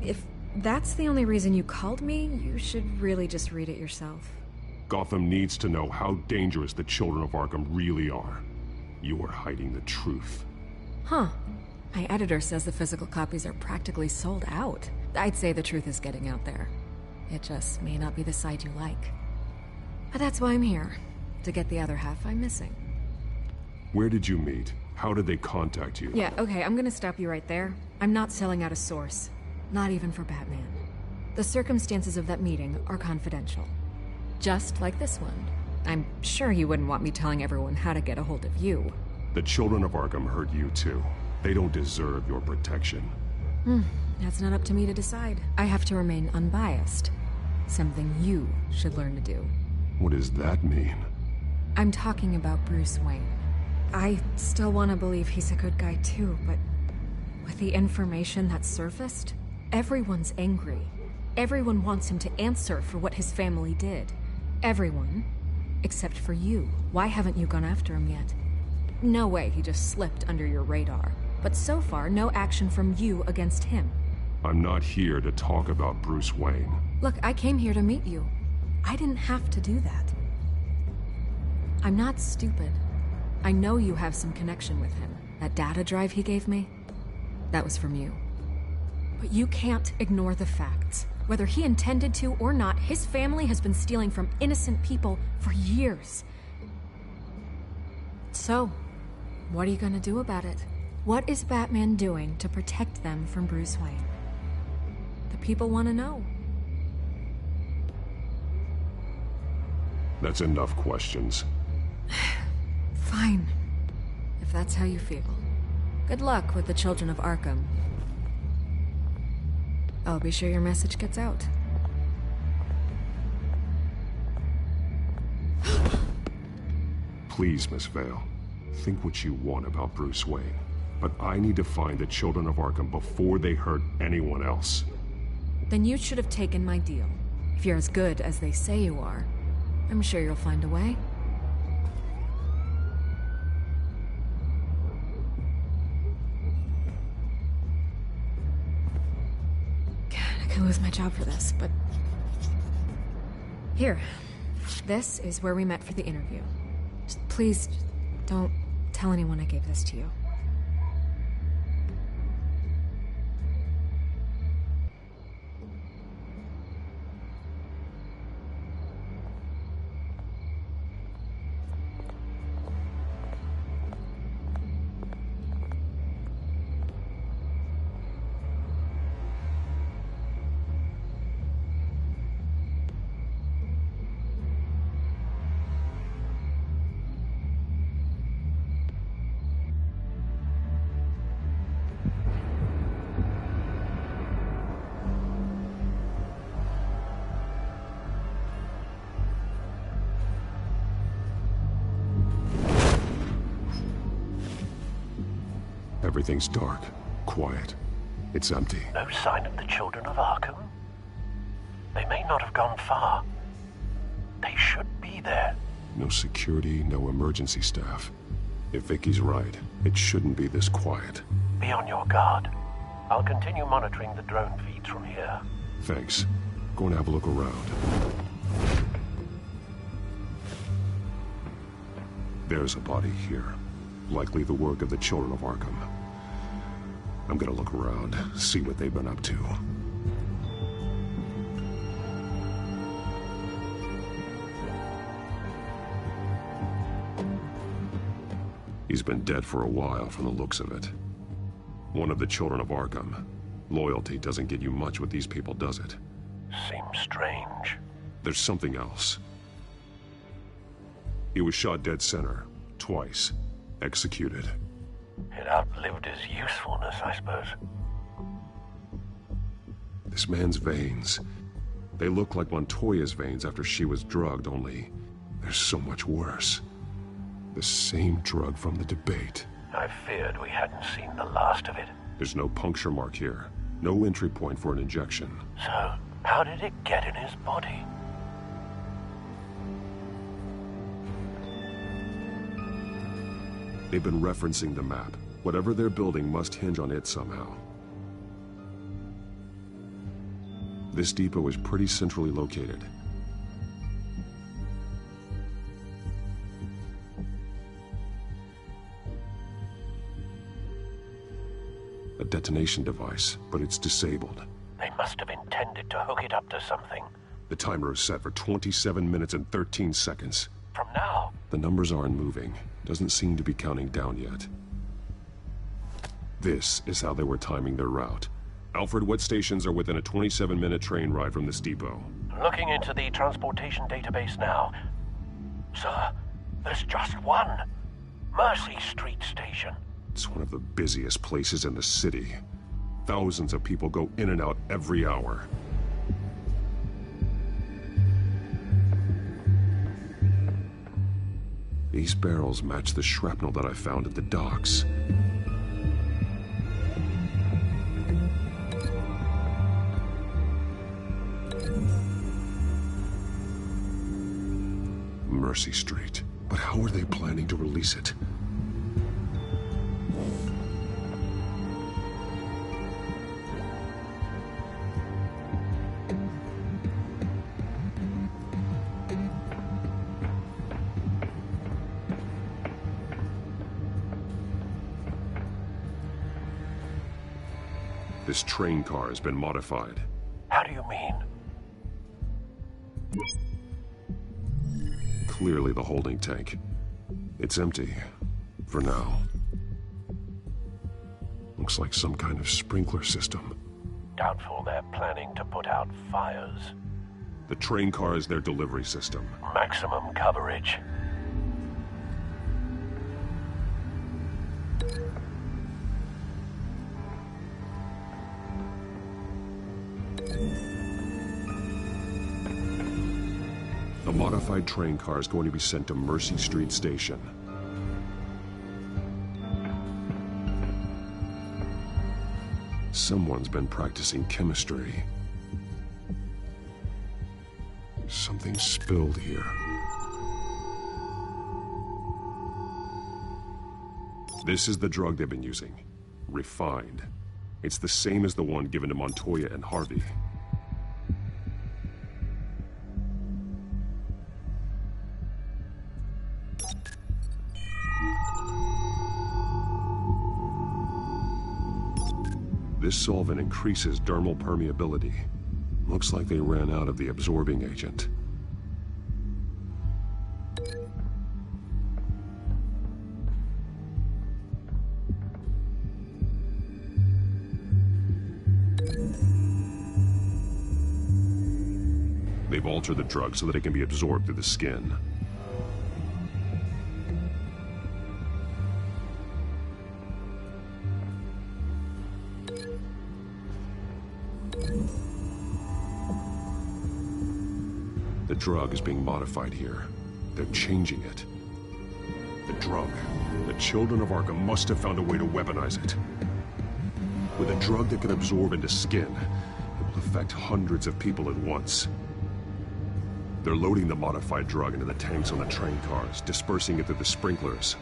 If that's the only reason you called me, you should really just read it yourself. Gotham needs to know how dangerous the Children of Arkham really are. You are hiding the truth. Huh. My editor says the physical copies are practically sold out. I'd say the truth is getting out there. It just may not be the side you like. But that's why I'm here. To get the other half I'm missing. Where did you meet? How did they contact you? Yeah, okay, I'm gonna stop you right there. I'm not selling out a source. Not even for Batman. The circumstances of that meeting are confidential. Just like this one. I'm sure you wouldn't want me telling everyone how to get a hold of you. The Children of Arkham heard you too. They don't deserve your protection. That's not up to me to decide. I have to remain unbiased. Something you should learn to do. What does that mean? I'm talking about Bruce Wayne. I still want to believe he's a good guy too, but with the information that surfaced, everyone's angry. Everyone wants him to answer for what his family did. Everyone. Except for you. Why haven't you gone after him yet? No way he just slipped under your radar. But so far, no action from you against him. I'm not here to talk about Bruce Wayne. Look, I came here to meet you. I didn't have to do that. I'm not stupid. I know you have some connection with him. That data drive he gave me, that was from you. But you can't ignore the facts. Whether he intended to or not, his family has been stealing from innocent people for years. So, what are you gonna do about it? What is Batman doing to protect them from Bruce Wayne? The people want to know. That's enough questions. Fine. If that's how you feel. Good luck with the children of Arkham. I'll be sure your message gets out. Please, Miss Vale. Think what you want about Bruce Wayne. But I need to find the children of Arkham before they hurt anyone else. Then you should have taken my deal. If you're as good as they say you are, I'm sure you'll find a way. I could lose my job for this, but... Here. This is where we met for the interview. Please, don't tell anyone I gave this to you. Everything's dark, quiet. It's empty. No sign of the children of Arkham? They may not have gone far. They should be there. No security, no emergency staff. If Vicky's right, it shouldn't be this quiet. Be on your guard. I'll continue monitoring the drone feeds from here. Thanks. Go and have a look around. There's a body here. Likely the work of the children of Arkham. I'm gonna look around, see what they've been up to. He's been dead for a while from the looks of it. One of the children of Arkham. Loyalty doesn't get you much with these people, does it? Seems strange. There's something else. He was shot dead center, twice. Executed. It outlived his usefulness, I suppose. This man's veins. They look like Montoya's veins after she was drugged, only they're so much worse. The same drug from the debate. I feared we hadn't seen the last of it. There's no puncture mark here. No entry point for an injection. So, how did it get in his body? They've been referencing the map. Whatever they're building must hinge on it somehow. This depot is pretty centrally located. A detonation device, but it's disabled. They must have intended to hook it up to something. The timer is set for 27 minutes and 13 seconds. From now? The numbers aren't moving. Doesn't seem to be counting down yet. This is how they were timing their route. Alfred, what stations are within a 27-minute train ride from this depot? Looking into the transportation database now. Sir, there's just one. Mercy Street Station. It's one of the busiest places in the city. Thousands of people go in and out every hour. These barrels match the shrapnel that I found at the docks. Mercy Street. But how are they planning to release it? This train car has been modified. How do you mean? Clearly the holding tank. It's empty. For now. Looks like some kind of sprinkler system. Doubtful they're planning to put out fires. The train car is their delivery system. Maximum coverage. The modified train car is going to be sent to Mercy Street Station. Someone's been practicing chemistry. Something spilled here. This is the drug they've been using. Refined. It's the same as the one given to Montoya and Harvey. This solvent increases dermal permeability. Looks like they ran out of the absorbing agent. They've altered the drug so that it can be absorbed through the skin. The drug is being modified here. They're changing it. The drug. The children of Arkham must have found a way to weaponize it. With a drug that can absorb into skin, it will affect hundreds of people at once. They're loading the modified drug into the tanks on the train cars, dispersing it through the sprinklers.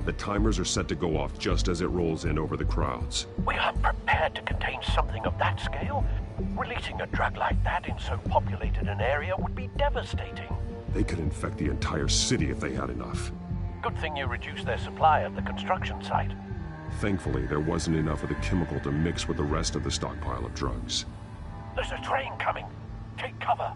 The timers are set to go off just as it rolls in over the crowds. We are prepared to contain something of that scale? Releasing a drug like that in so populated an area would be devastating. They could infect the entire city if they had enough. Good thing you reduced their supply at the construction site. Thankfully, there wasn't enough of the chemical to mix with the rest of the stockpile of drugs. There's a train coming. Take cover.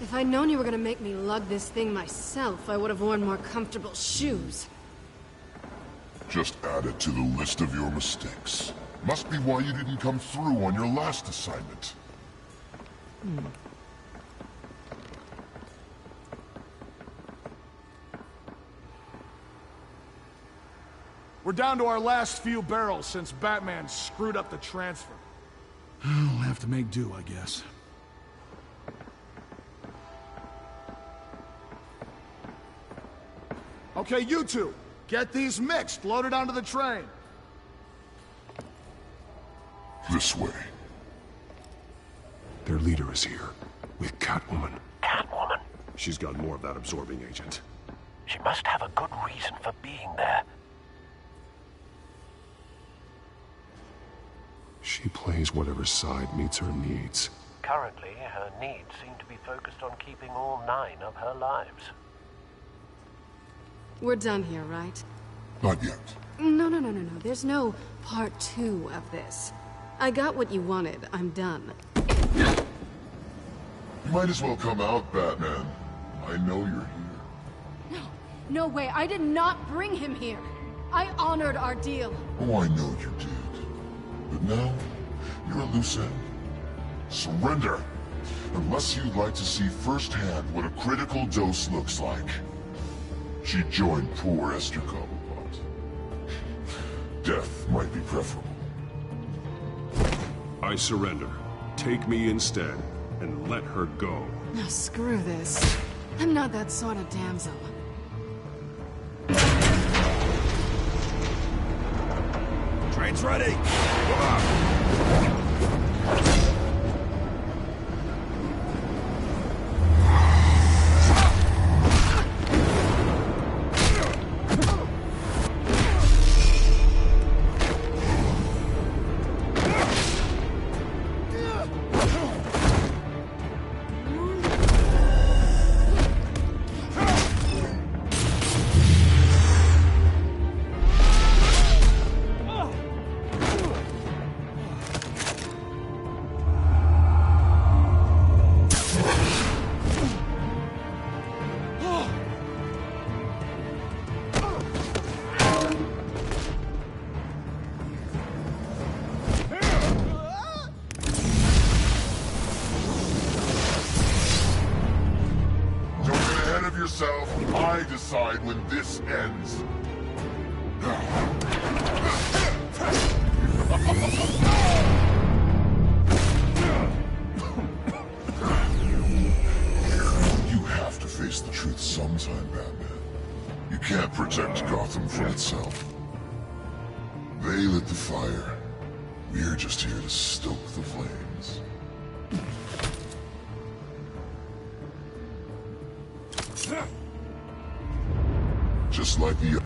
If I'd known you were gonna make me lug this thing myself, I would have worn more comfortable shoes. Just add it to the list of your mistakes. Must be why you didn't come through on your last assignment. We're down to our last few barrels since Batman screwed up the transfer. We'll have to make do, I guess. Okay, you two, get these mixed, loaded onto the train. This way. Their leader is here, with Catwoman. Catwoman? She's got more of that absorbing agent. She must have a good reason for being there. She plays whatever side meets her needs. Currently, her needs seem to be focused on keeping all 9 of her lives. We're done here, right? Not yet. No. There's no part 2 of this. I got what you wanted. I'm done. You might as well come out, Batman. I know you're here. No way. I did not bring him here. I honored our deal. Oh, I know you did. But now, you're a loose end. Surrender! Unless you'd like to see firsthand what a critical dose looks like. She joined poor Esther Cobblepot. Death might be preferable. I surrender. Take me instead, and let her go. Now screw this. I'm not that sort of damsel. Train's ready! Come on! yourself. I decide when this ends. You have to face the truth sometime, Batman. You can't protect Gotham from itself. They lit the fire. We're just here to stoke the flames. Just like the...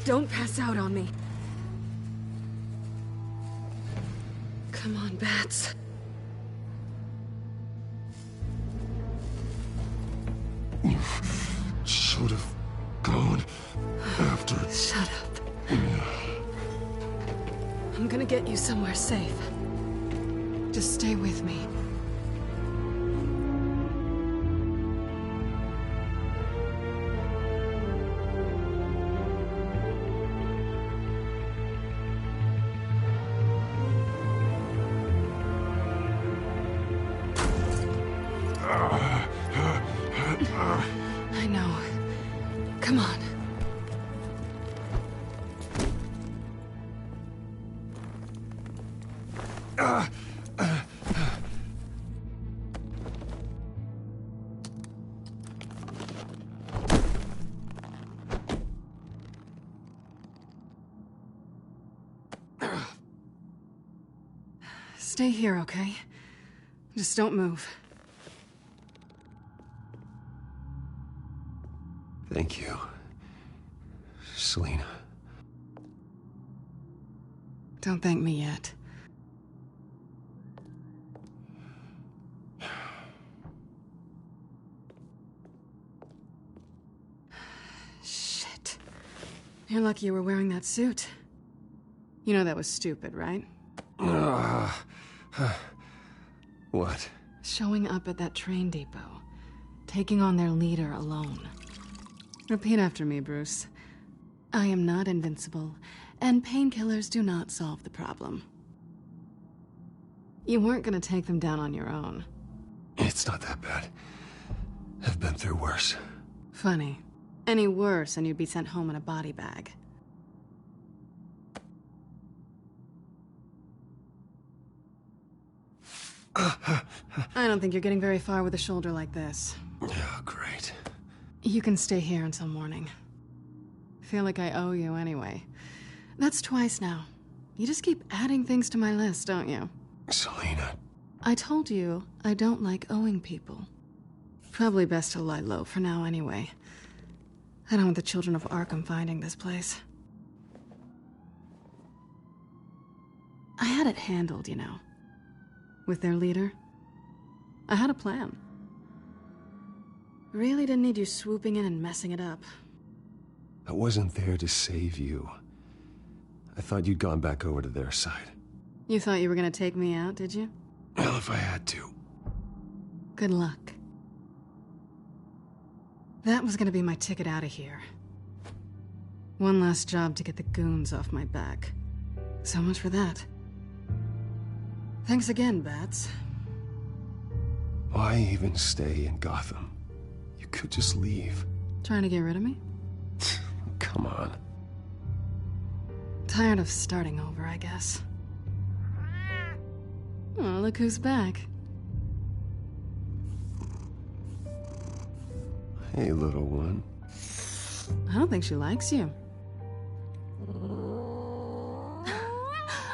Don't pass out on me. Come on, Bats. You should have gone after... Shut up. I'm gonna get you somewhere safe. Just stay with me. I know. Come on. Stay here, okay? Just don't move. Thank you, Selina. Don't thank me yet. Shit. You're lucky you were wearing that suit. You know that was stupid, right? What? Showing up at that train depot. Taking on their leader alone. Repeat after me, Bruce. I am not invincible, and painkillers do not solve the problem. You weren't gonna take them down on your own. It's not that bad. I've been through worse. Funny. Any worse and you'd be sent home in a body bag. I don't think you're getting very far with a shoulder like this. Oh, great. You can stay here until morning. Feel like I owe you anyway. That's twice now. You just keep adding things to my list, don't you? Selina. I told you I don't like owing people. Probably best to lie low for now anyway. I don't want the children of Arkham finding this place. I had it handled, you know. With their leader. I had a plan. Really didn't need you swooping in and messing it up. I wasn't there to save you. I thought you'd gone back over to their side. You thought you were gonna take me out, did you? Well, if I had to. Good luck. That was gonna be my ticket out of here. One last job to get the goons off my back. So much for that. Thanks again, Bats. Why even stay in Gotham? You could just leave. Trying to get rid of me? Come on. Tired of starting over, I guess. Oh, look who's back. Hey, little one. I don't think she likes you.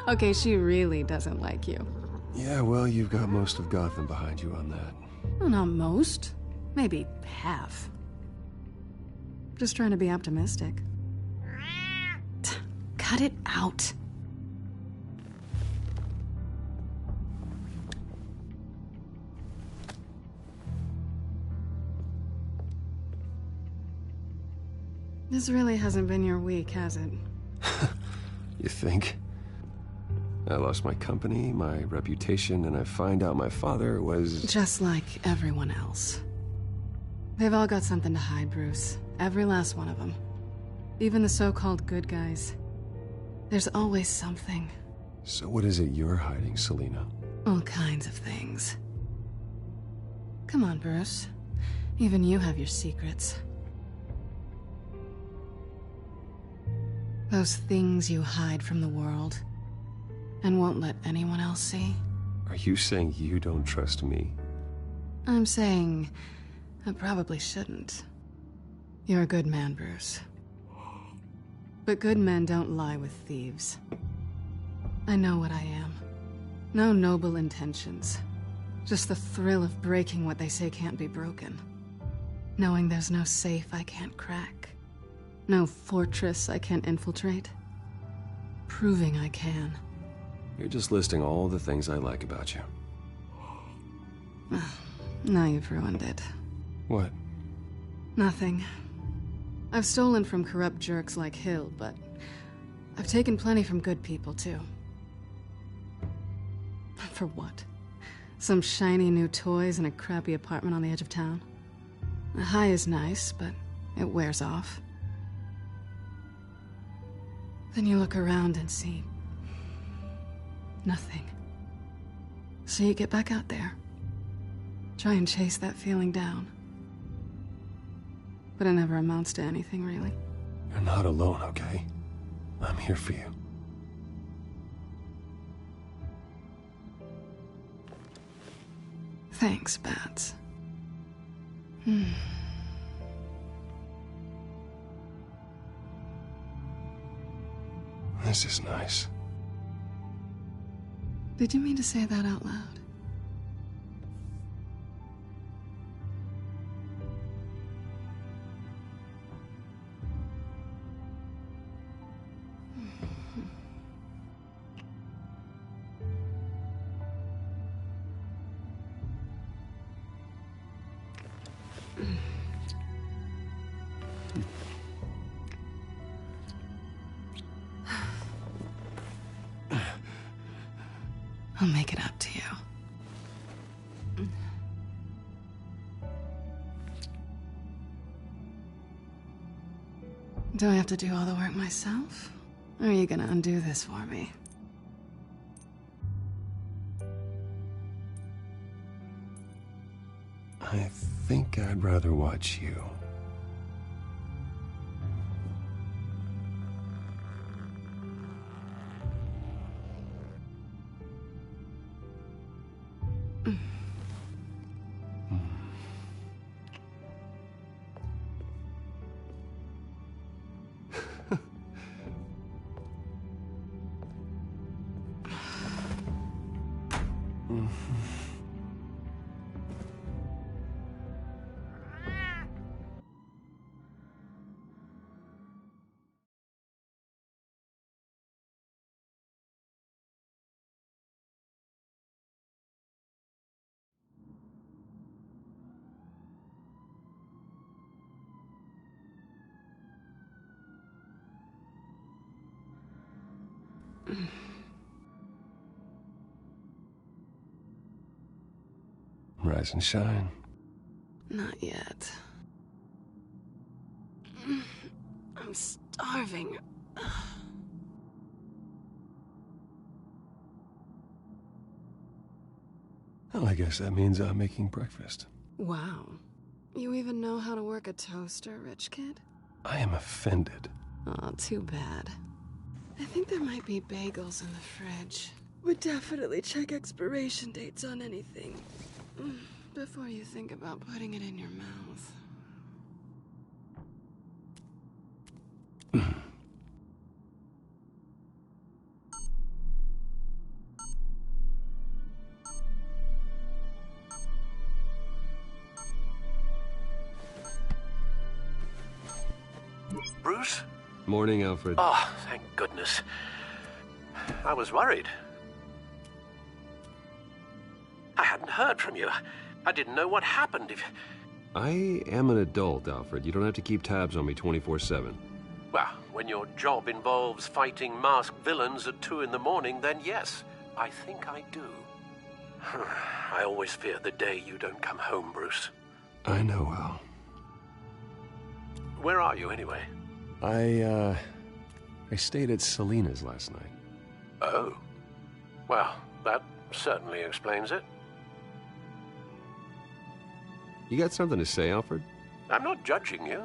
Okay, she really doesn't like you. Yeah, well, you've got most of Gotham behind you on that. Well, not most. Maybe half. Just trying to be optimistic. Cut it out. This really hasn't been your week, has it? You think? I lost my company, my reputation, and I find out my father was... Just like everyone else. They've all got something to hide, Bruce. Every last one of them. Even the so-called good guys. There's always something. So what is it you're hiding, Selina? All kinds of things. Come on, Bruce. Even you have your secrets. Those things you hide from the world and won't let anyone else see. Are you saying you don't trust me? I'm saying I probably shouldn't. You're a good man, Bruce. But good men don't lie with thieves. I know what I am. No noble intentions. Just the thrill of breaking what they say can't be broken. Knowing there's no safe I can't crack. No fortress I can't infiltrate. Proving I can. You're just listing all the things I like about you. Now you've ruined it. What? Nothing. I've stolen from corrupt jerks like Hill, but I've taken plenty from good people, too. For what? Some shiny new toys and a crappy apartment on the edge of town? A high is nice, but it wears off. Then you look around and see nothing. So you get back out there. Try and chase that feeling down. But it never amounts to anything, really. You're not alone, okay? I'm here for you. Thanks, Bats. This is nice. Did you mean to say that out loud? I'll make it up to you. Do I have to do all the work myself? Or are you gonna undo this for me? I think I'd rather watch you. Rise and shine. Not yet. I'm starving. Well, I guess that means I'm making breakfast. Wow. You even know how to work a toaster, rich kid? I am offended. Aw, too bad. I think there might be bagels in the fridge. Would definitely check expiration dates on anything before you think about putting it in your mouth. Bruce? Morning, Alfred. Oh, thank goodness. I was worried. I hadn't heard from you. I didn't know what happened. I am an adult, Alfred. You don't have to keep tabs on me 24/7. Well, when your job involves fighting masked villains at 2 in the morning, then yes, I think I do. I always fear the day you don't come home, Bruce. I know, Al. Where are you, anyway? I stayed at Selena's last night. Oh. Well, that certainly explains it. You got something to say, Alfred? I'm not judging you.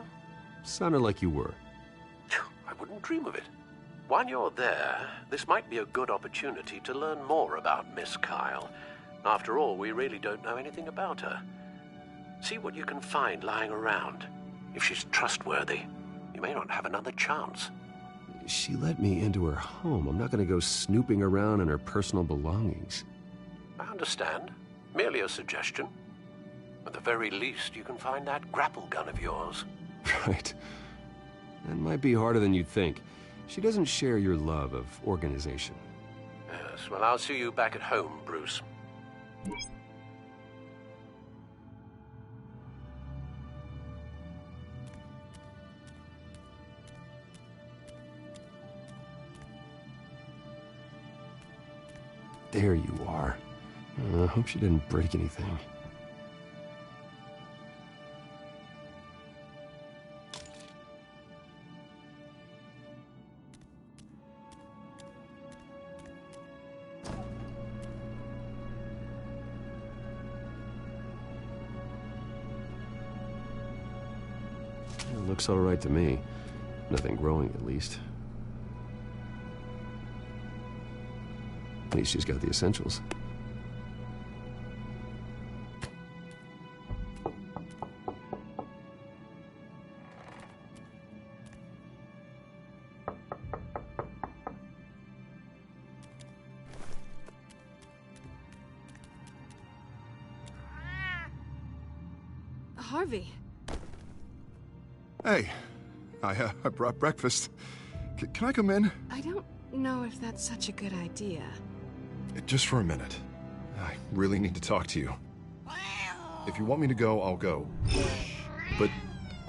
Sounded like you were. I wouldn't dream of it. While you're there, this might be a good opportunity to learn more about Miss Kyle. After all, we really don't know anything about her. See what you can find lying around. If she's trustworthy, you may not have another chance. She let me into her home. I'm not going to go snooping around in her personal belongings. I understand. Merely a suggestion. At the very least, you can find that grapple gun of yours. Right. That might be harder than you'd think. She doesn't share your love of organization. Yes, well, I'll see you back at home, Bruce. There you are. I hope she didn't break anything. It looks all right to me. Nothing growing, at least. At least she's got the essentials. Harvey. Hey, I brought breakfast. Can I come in? I don't know if that's such a good idea. Just for a minute. I really need to talk to you. If you want me to go, I'll go. But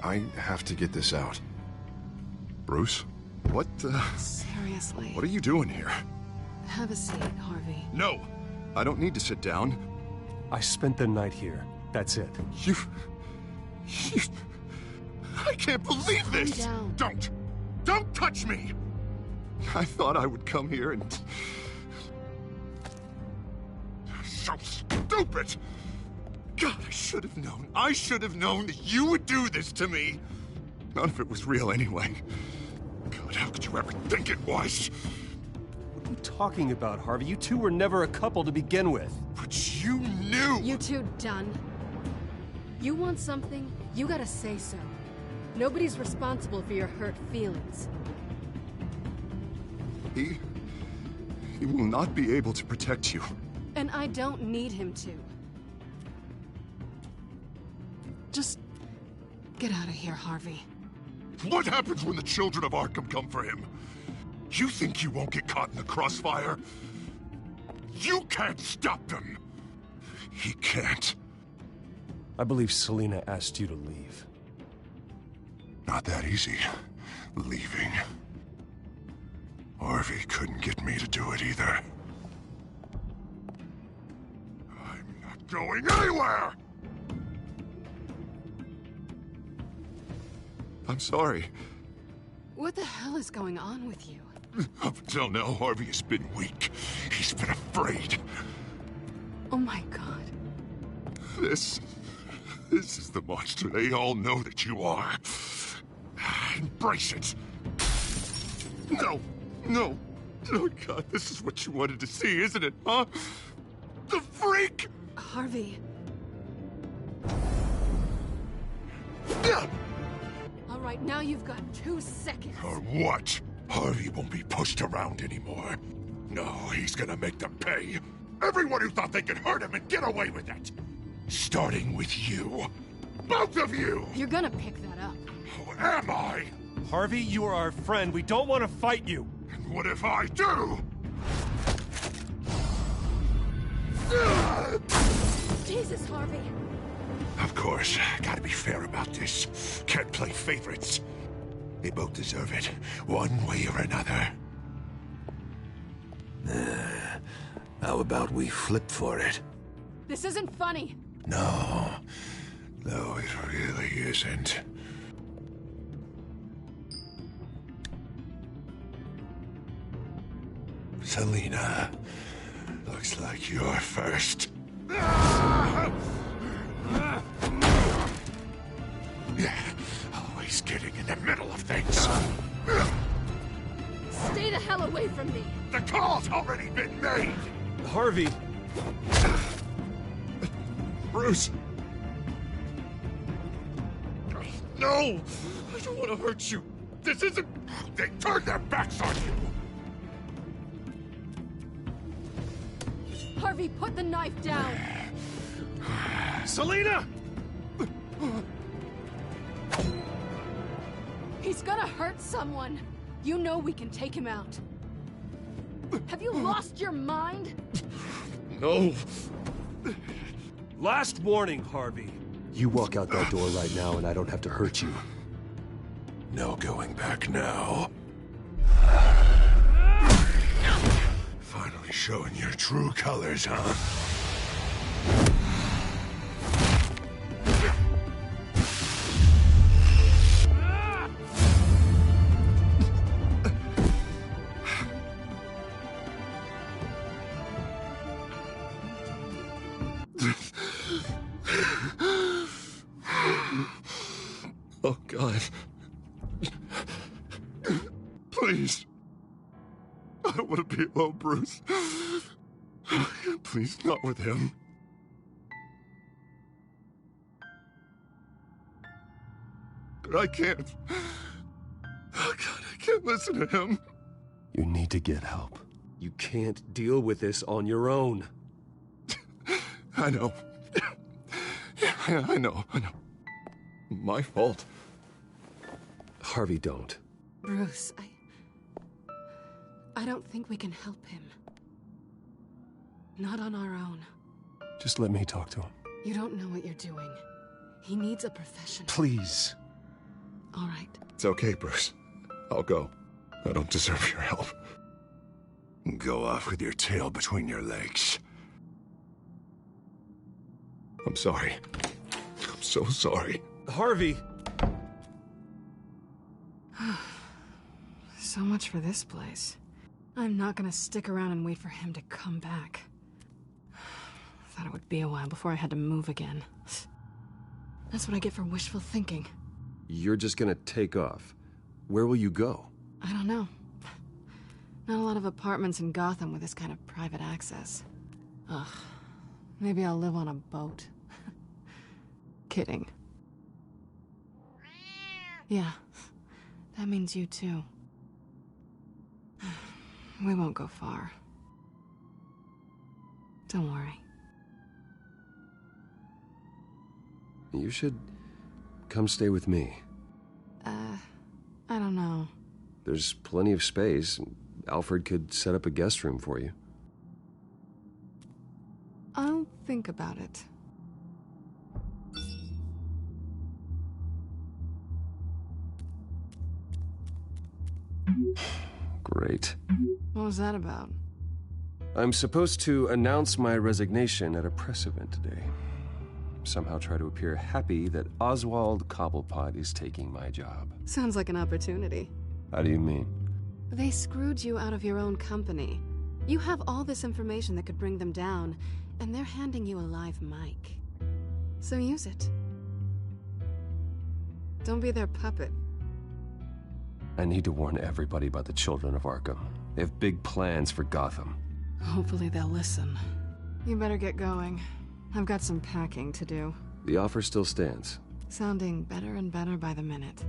I have to get this out. Bruce? What Seriously. What are you doing here? Have a seat, Harvey. No! I don't need to sit down. I spent the night here. That's it. You... I can't believe this! Calm down. Don't touch me! I thought I would come here and... So stupid! God, I should have known. I should have known that you would do this to me. None of it was real anyway. God, how could you ever think it was? What are you talking about, Harvey? You two were never a couple to begin with. But you knew! You two done? You want something, you gotta say so. Nobody's responsible for your hurt feelings. He will not be able to protect you. And I don't need him to. Just get out of here, Harvey. What happens when the children of Arkham come for him? You think you won't get caught in the crossfire? You can't stop them! He can't. I believe Selena asked you to leave. Not that easy. Leaving. Harvey couldn't get me to do it either. I'm not going anywhere! I'm sorry. What the hell is going on with you? Up until now, Harvey has been weak. He's been afraid. Oh my god. This is the monster they all know that you are. Embrace it. No. Oh god, this is what you wanted to see, isn't it, huh? The freak! Harvey. All right, now you've got 2 seconds. Or what? Harvey won't be pushed around anymore. No, he's gonna make them pay. Everyone who thought they could hurt him and get away with it. Starting with you. Both of you! You're gonna pick that up. Who am I? Harvey, you are our friend. We don't want to fight you. And what if I do? Jesus, Harvey. Of course, gotta be fair about this. Can't play favorites. They both deserve it, one way or another. How about we flip for it? This isn't funny. No, it really isn't. Selena, looks like you're first. Always getting in the middle of things. Stay the hell away from me. The call's already been made. Harvey. Bruce. No! I don't want to hurt you. This isn't... They turned their backs on you. Harvey, put the knife down. Selena! He's gonna hurt someone. You know we can take him out. Have you lost your mind? No. Last warning, Harvey. You walk out that door right now and I don't have to hurt you. No going back now. Finally showing your true colors, huh? Oh, God. Please. I don't want to be alone, Bruce. Please, not with him. But I can't. Oh, God, I can't listen to him. You need to get help. You can't deal with this on your own. I know. Yeah, I know. My fault. Harvey, don't. Bruce, I don't think we can help him. Not on our own. Just let me talk to him. You don't know what you're doing. He needs a professional. Please. All right. It's okay, Bruce. I'll go. I don't deserve your help. Go off with your tail between your legs. I'm sorry. I'm so sorry. Harvey! So much for this place. I'm not gonna stick around and wait for him to come back. Thought it would be a while before I had to move again. That's what I get for wishful thinking. You're just gonna take off. Where will you go? I don't know. Not a lot of apartments in Gotham with this kind of private access. Ugh. Maybe I'll live on a boat. Kidding. Yeah. That means you too. We won't go far. Don't worry. You should come stay with me. I don't know. There's plenty of space. Alfred could set up a guest room for you. I'll think about it. Great. What was that about? I'm supposed to announce my resignation at a press event today. Somehow try to appear happy that Oswald Cobblepot is taking my job. Sounds like an opportunity. How do you mean? They screwed you out of your own company. You have all this information that could bring them down, and they're handing you a live mic. So use it. Don't be their puppet. I need to warn everybody about the children of Arkham. They have big plans for Gotham. Hopefully they'll listen. You better get going. I've got some packing to do. The offer still stands. Sounding better and better by the minute.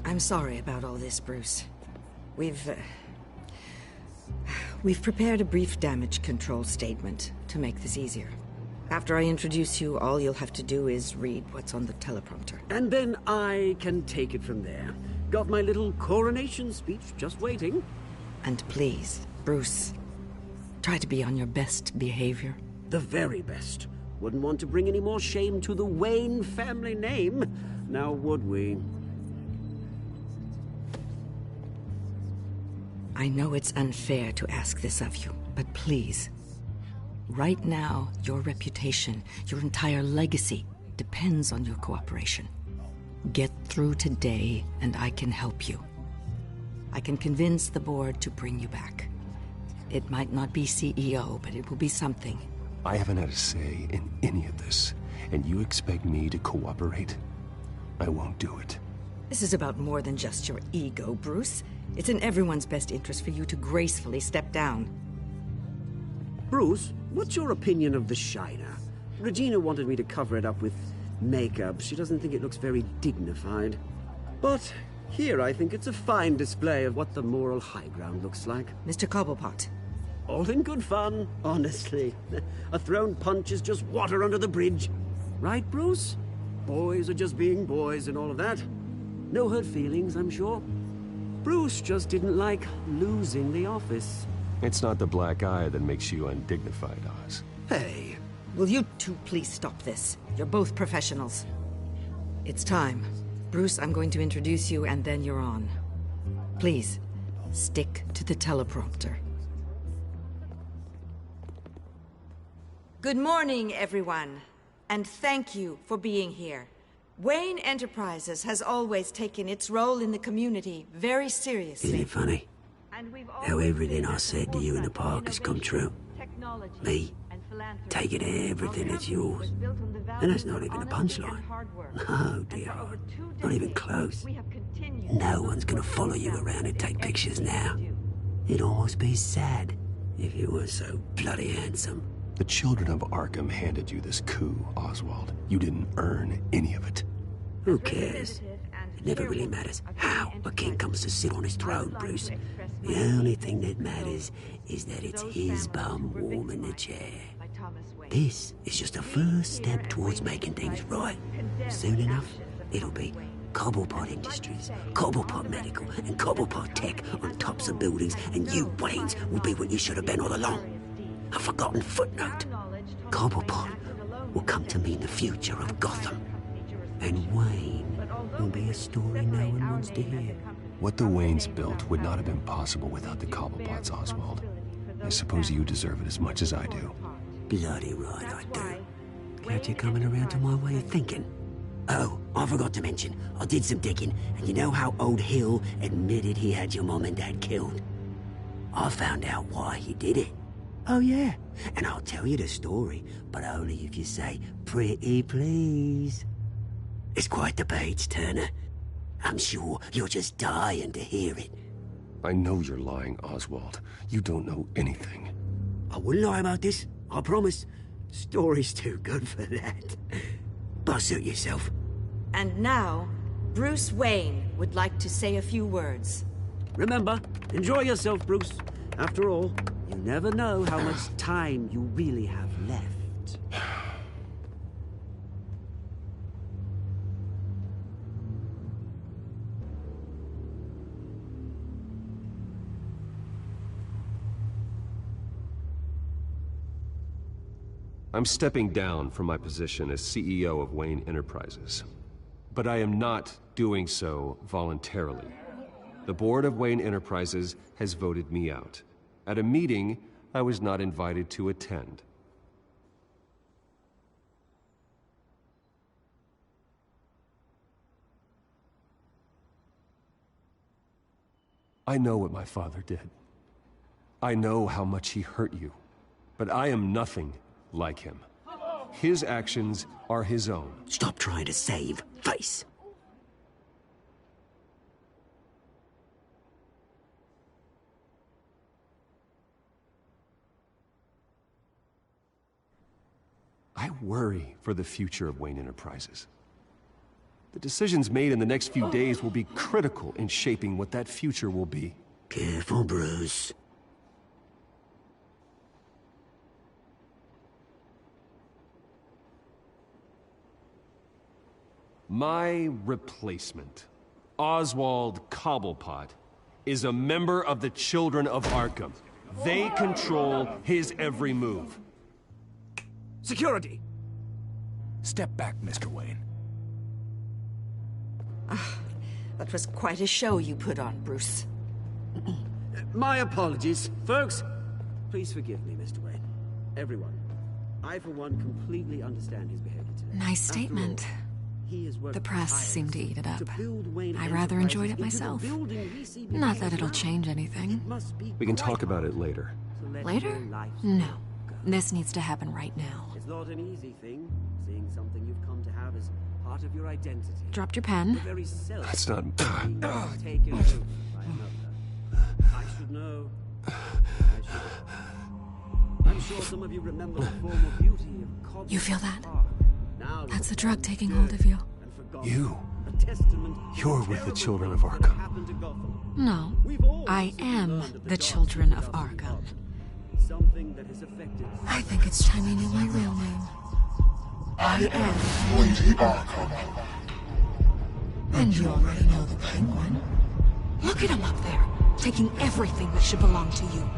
I'm sorry about all this, Bruce. We've prepared a brief damage control statement to make this easier. After I introduce you, all you'll have to do is read what's on the teleprompter. And then I can take it from there. Got my little coronation speech just waiting. And please, Bruce, try to be on your best behavior. The very best. Wouldn't want to bring any more shame to the Wayne family name, now would we? I know it's unfair to ask this of you, but please. Right now, your reputation, your entire legacy, depends on your cooperation. Get through today, and I can help you. I can convince the board to bring you back. It might not be CEO, but it will be something. I haven't had a say in any of this, and you expect me to cooperate? I won't do it. This is about more than just your ego, Bruce. It's in everyone's best interest for you to gracefully step down. Bruce, what's your opinion of the Shiner? Regina wanted me to cover it up with makeup. She doesn't think it looks very dignified. But here I think it's a fine display of what the moral high ground looks like. Mr. Cobblepot. All in good fun, honestly. A thrown punch is just water under the bridge. Right, Bruce? Boys are just being boys and all of that. No hurt feelings, I'm sure. Bruce just didn't like losing the office. It's not the black eye that makes you undignified, Oz. Hey. Will you two please stop this? You're both professionals. It's time. Bruce, I'm going to introduce you and then you're on. Please, stick to the teleprompter. Good morning, everyone. And thank you for being here. Wayne Enterprises has always taken its role in the community very seriously. Isn't it funny how everything I said to you in the park has come true? Me, taking everything that's yours. And that's not even a punchline. No, dear, not even close. No one's gonna follow you around and take pictures now. It'd almost be sad if you were so bloody handsome. The children of Arkham handed you this coup, Oswald. You didn't earn any of it. Who cares? It never really matters how a king comes to sit on his throne, Bruce. The only thing that matters is that it's his bum warm in the chair. This is just a first step towards making things right. Soon enough, it'll be Cobblepot Industries, Cobblepot Medical, and Cobblepot Tech on tops of buildings, and you, Waynes, will be what you should have been all along. A forgotten footnote. Cobblepot will come to mean the future of Gotham. And Wayne will be a story no one wants to hear. What the Waynes built would not have been possible without the Cobblepots, Oswald. I suppose you deserve it as much as I do. Bloody right I do. Glad you're coming around to my way of thinking. Oh, I forgot to mention, I did some digging, and you know how old Hill admitted he had your mom and dad killed? I found out why he did it. Oh yeah, and I'll tell you the story, but only if you say, pretty please. It's quite the page, Turner. I'm sure you're just dying to hear it. I know you're lying, Oswald. You don't know anything. I wouldn't lie about this, I promise. Story's too good for that. But suit yourself. And now, Bruce Wayne would like to say a few words. Remember, enjoy yourself, Bruce. After all, you never know how much time you really have left. I'm stepping down from my position as CEO of Wayne Enterprises. But I am not doing so voluntarily. The board of Wayne Enterprises has voted me out. At a meeting I was not invited to attend. I know what my father did. I know how much he hurt you. But I am nothing like him. His actions are his own. Stop trying to save face. I worry for the future of Wayne Enterprises. The decisions made in the next few days will be critical in shaping what that future will be. Careful, Bruce. My replacement, Oswald Cobblepot, is a member of the Children of Arkham. They control his every move. Security! Step back, Mr. Wayne. That was quite a show you put on, Bruce. My apologies. Folks, please forgive me, Mr. Wayne. Everyone. I, for one, completely understand his behavior today. Nice statement. The press seemed to eat it up. I rather enjoyed it myself. Not that it'll change anything. We can talk about it later. Later? No. This needs to happen right now. It's not an easy thing, seeing something you've come to have as part of your identity. Dropped your pen. That's not... Taken over by another. I should know. I'm sure some of you remember the former beauty of Cobb. You feel that? Now That's the drug taking hold of you. You're with the Children of Arkham. No, I am the Children of Arkham. I think it's time you knew my real name. I am Lady Arkham. And you already know the Penguin. Look at him up there, taking everything that should belong to you.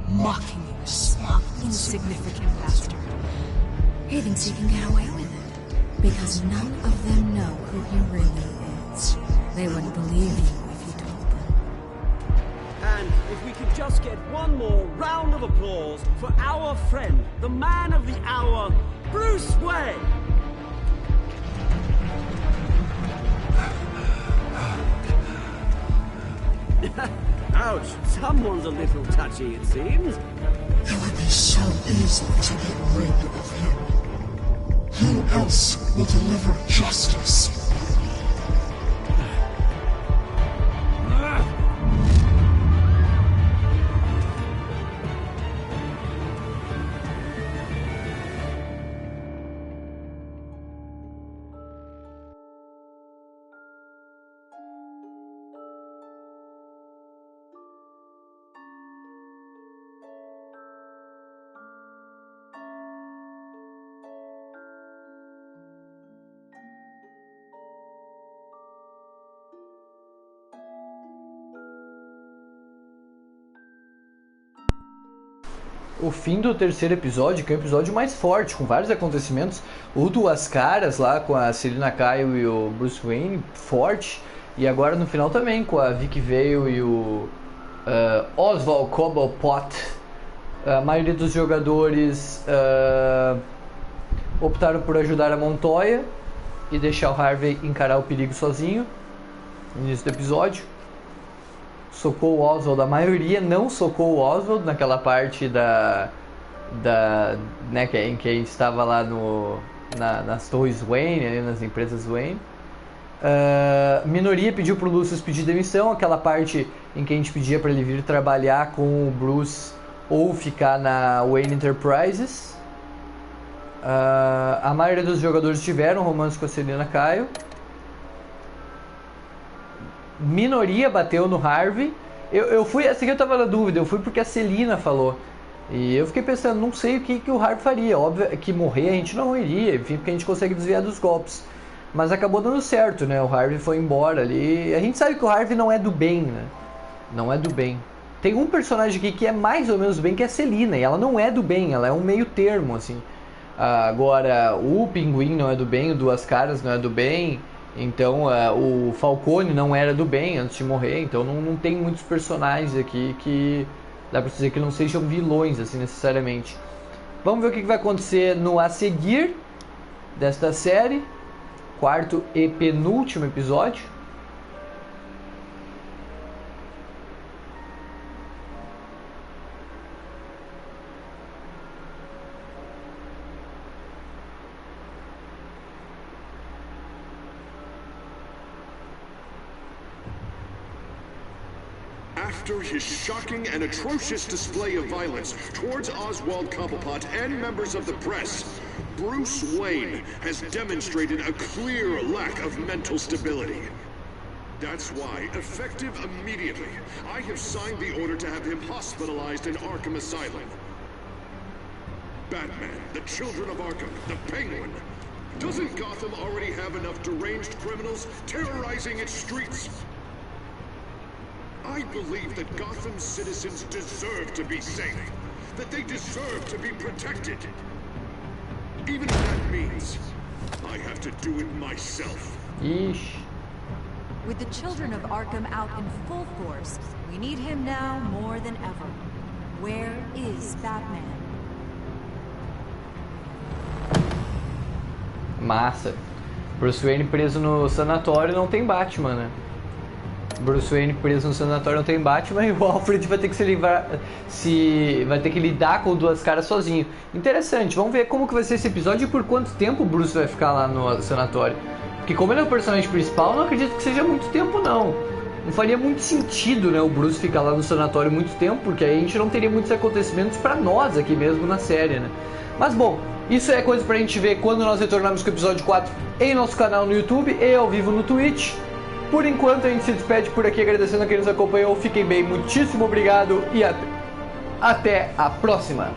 Mocking you, smug, insignificant bastard. He thinks he can get away with it, because none of them know who he really is. They wouldn't believe you if you told them. And if we could just get one more round of applause for our friend, the man of the hour, Bruce Wayne! Ouch, someone's a little touchy, it seems. It would be so easy to get rid of him. Who else will deliver justice? O fim do terceiro episódio, que é o episódio mais forte, com vários acontecimentos. O Duas Caras lá com a Selina Kyle e o Bruce Wayne, forte. E agora no final também, com a Vicky Vale e o Oswald Cobblepot. A maioria dos jogadores optaram por ajudar a Montoya e deixar o Harvey encarar o perigo sozinho. No início do episódio. Socou o Oswald, a maioria não socou o Oswald naquela parte né, em que a gente estava lá nas torres Wayne, ali nas empresas Wayne. Minoria pediu pro Lucius pedir demissão, aquela parte em que a gente pedia para ele vir trabalhar com o Bruce ou ficar na Wayne Enterprises. A maioria dos jogadores tiveram romance com a Selina Kyle. minoria bateu no Harvey. Eu fui, essa aqui eu tava na dúvida, eu fui porque a Celina falou. E eu fiquei pensando, não sei o que o Harvey faria. Óbvio que morrer a gente não iria, enfim, porque a gente consegue desviar dos golpes. Mas acabou dando certo, né? O Harvey foi embora ali. A gente sabe que o Harvey não é do bem, né? Não é do bem. Tem um personagem aqui que é mais ou menos do bem, que é a Celina. E ela não é do bem, ela é um meio termo, assim. Agora, o Pinguim não é do bem, o Duas Caras não é do bem. Então, o Falcone não era do bem antes de morrer. Então, não tem muitos personagens aqui que dá pra dizer que não sejam vilões, assim, necessariamente. Vamos ver o que vai acontecer no a seguir desta série. Quarto e penúltimo episódio. After his shocking and atrocious display of violence towards Oswald Cobblepot and members of the press, Bruce Wayne has demonstrated a clear lack of mental stability. That's why, effective immediately, I have signed the order to have him hospitalized in Arkham Asylum. Batman, the Children of Arkham, the Penguin. Doesn't Gotham already have enough deranged criminals terrorizing its streets? I believe that Gotham's citizens deserve to be safe, that they deserve to be protected. Even if that means I have to do it myself. Yeesh. With the Children of Arkham out in full force, we need him now more than ever. Where is Batman? Massa. Bruce Wayne preso no sanatório, não tem Batman, né? Bruce Wayne preso no sanatório, não tem Batman, e o Alfred vai ter que se livrar, vai ter que lidar com Duas Caras sozinho. Interessante, vamos ver como que vai ser esse episódio e por quanto tempo o Bruce vai ficar lá no sanatório. Porque como ele é o personagem principal, não acredito que seja muito tempo não. Não faria muito sentido, né, o Bruce ficar lá no sanatório muito tempo, porque aí a gente não teria muitos acontecimentos pra nós aqui mesmo na série, né. Mas bom, isso é coisa pra gente ver quando nós retornarmos com o episódio 4 em nosso canal no YouTube e ao vivo no Twitch. Por enquanto a gente se despede por aqui, agradecendo a quem nos acompanhou. Fiquem bem, muitíssimo obrigado e até a próxima!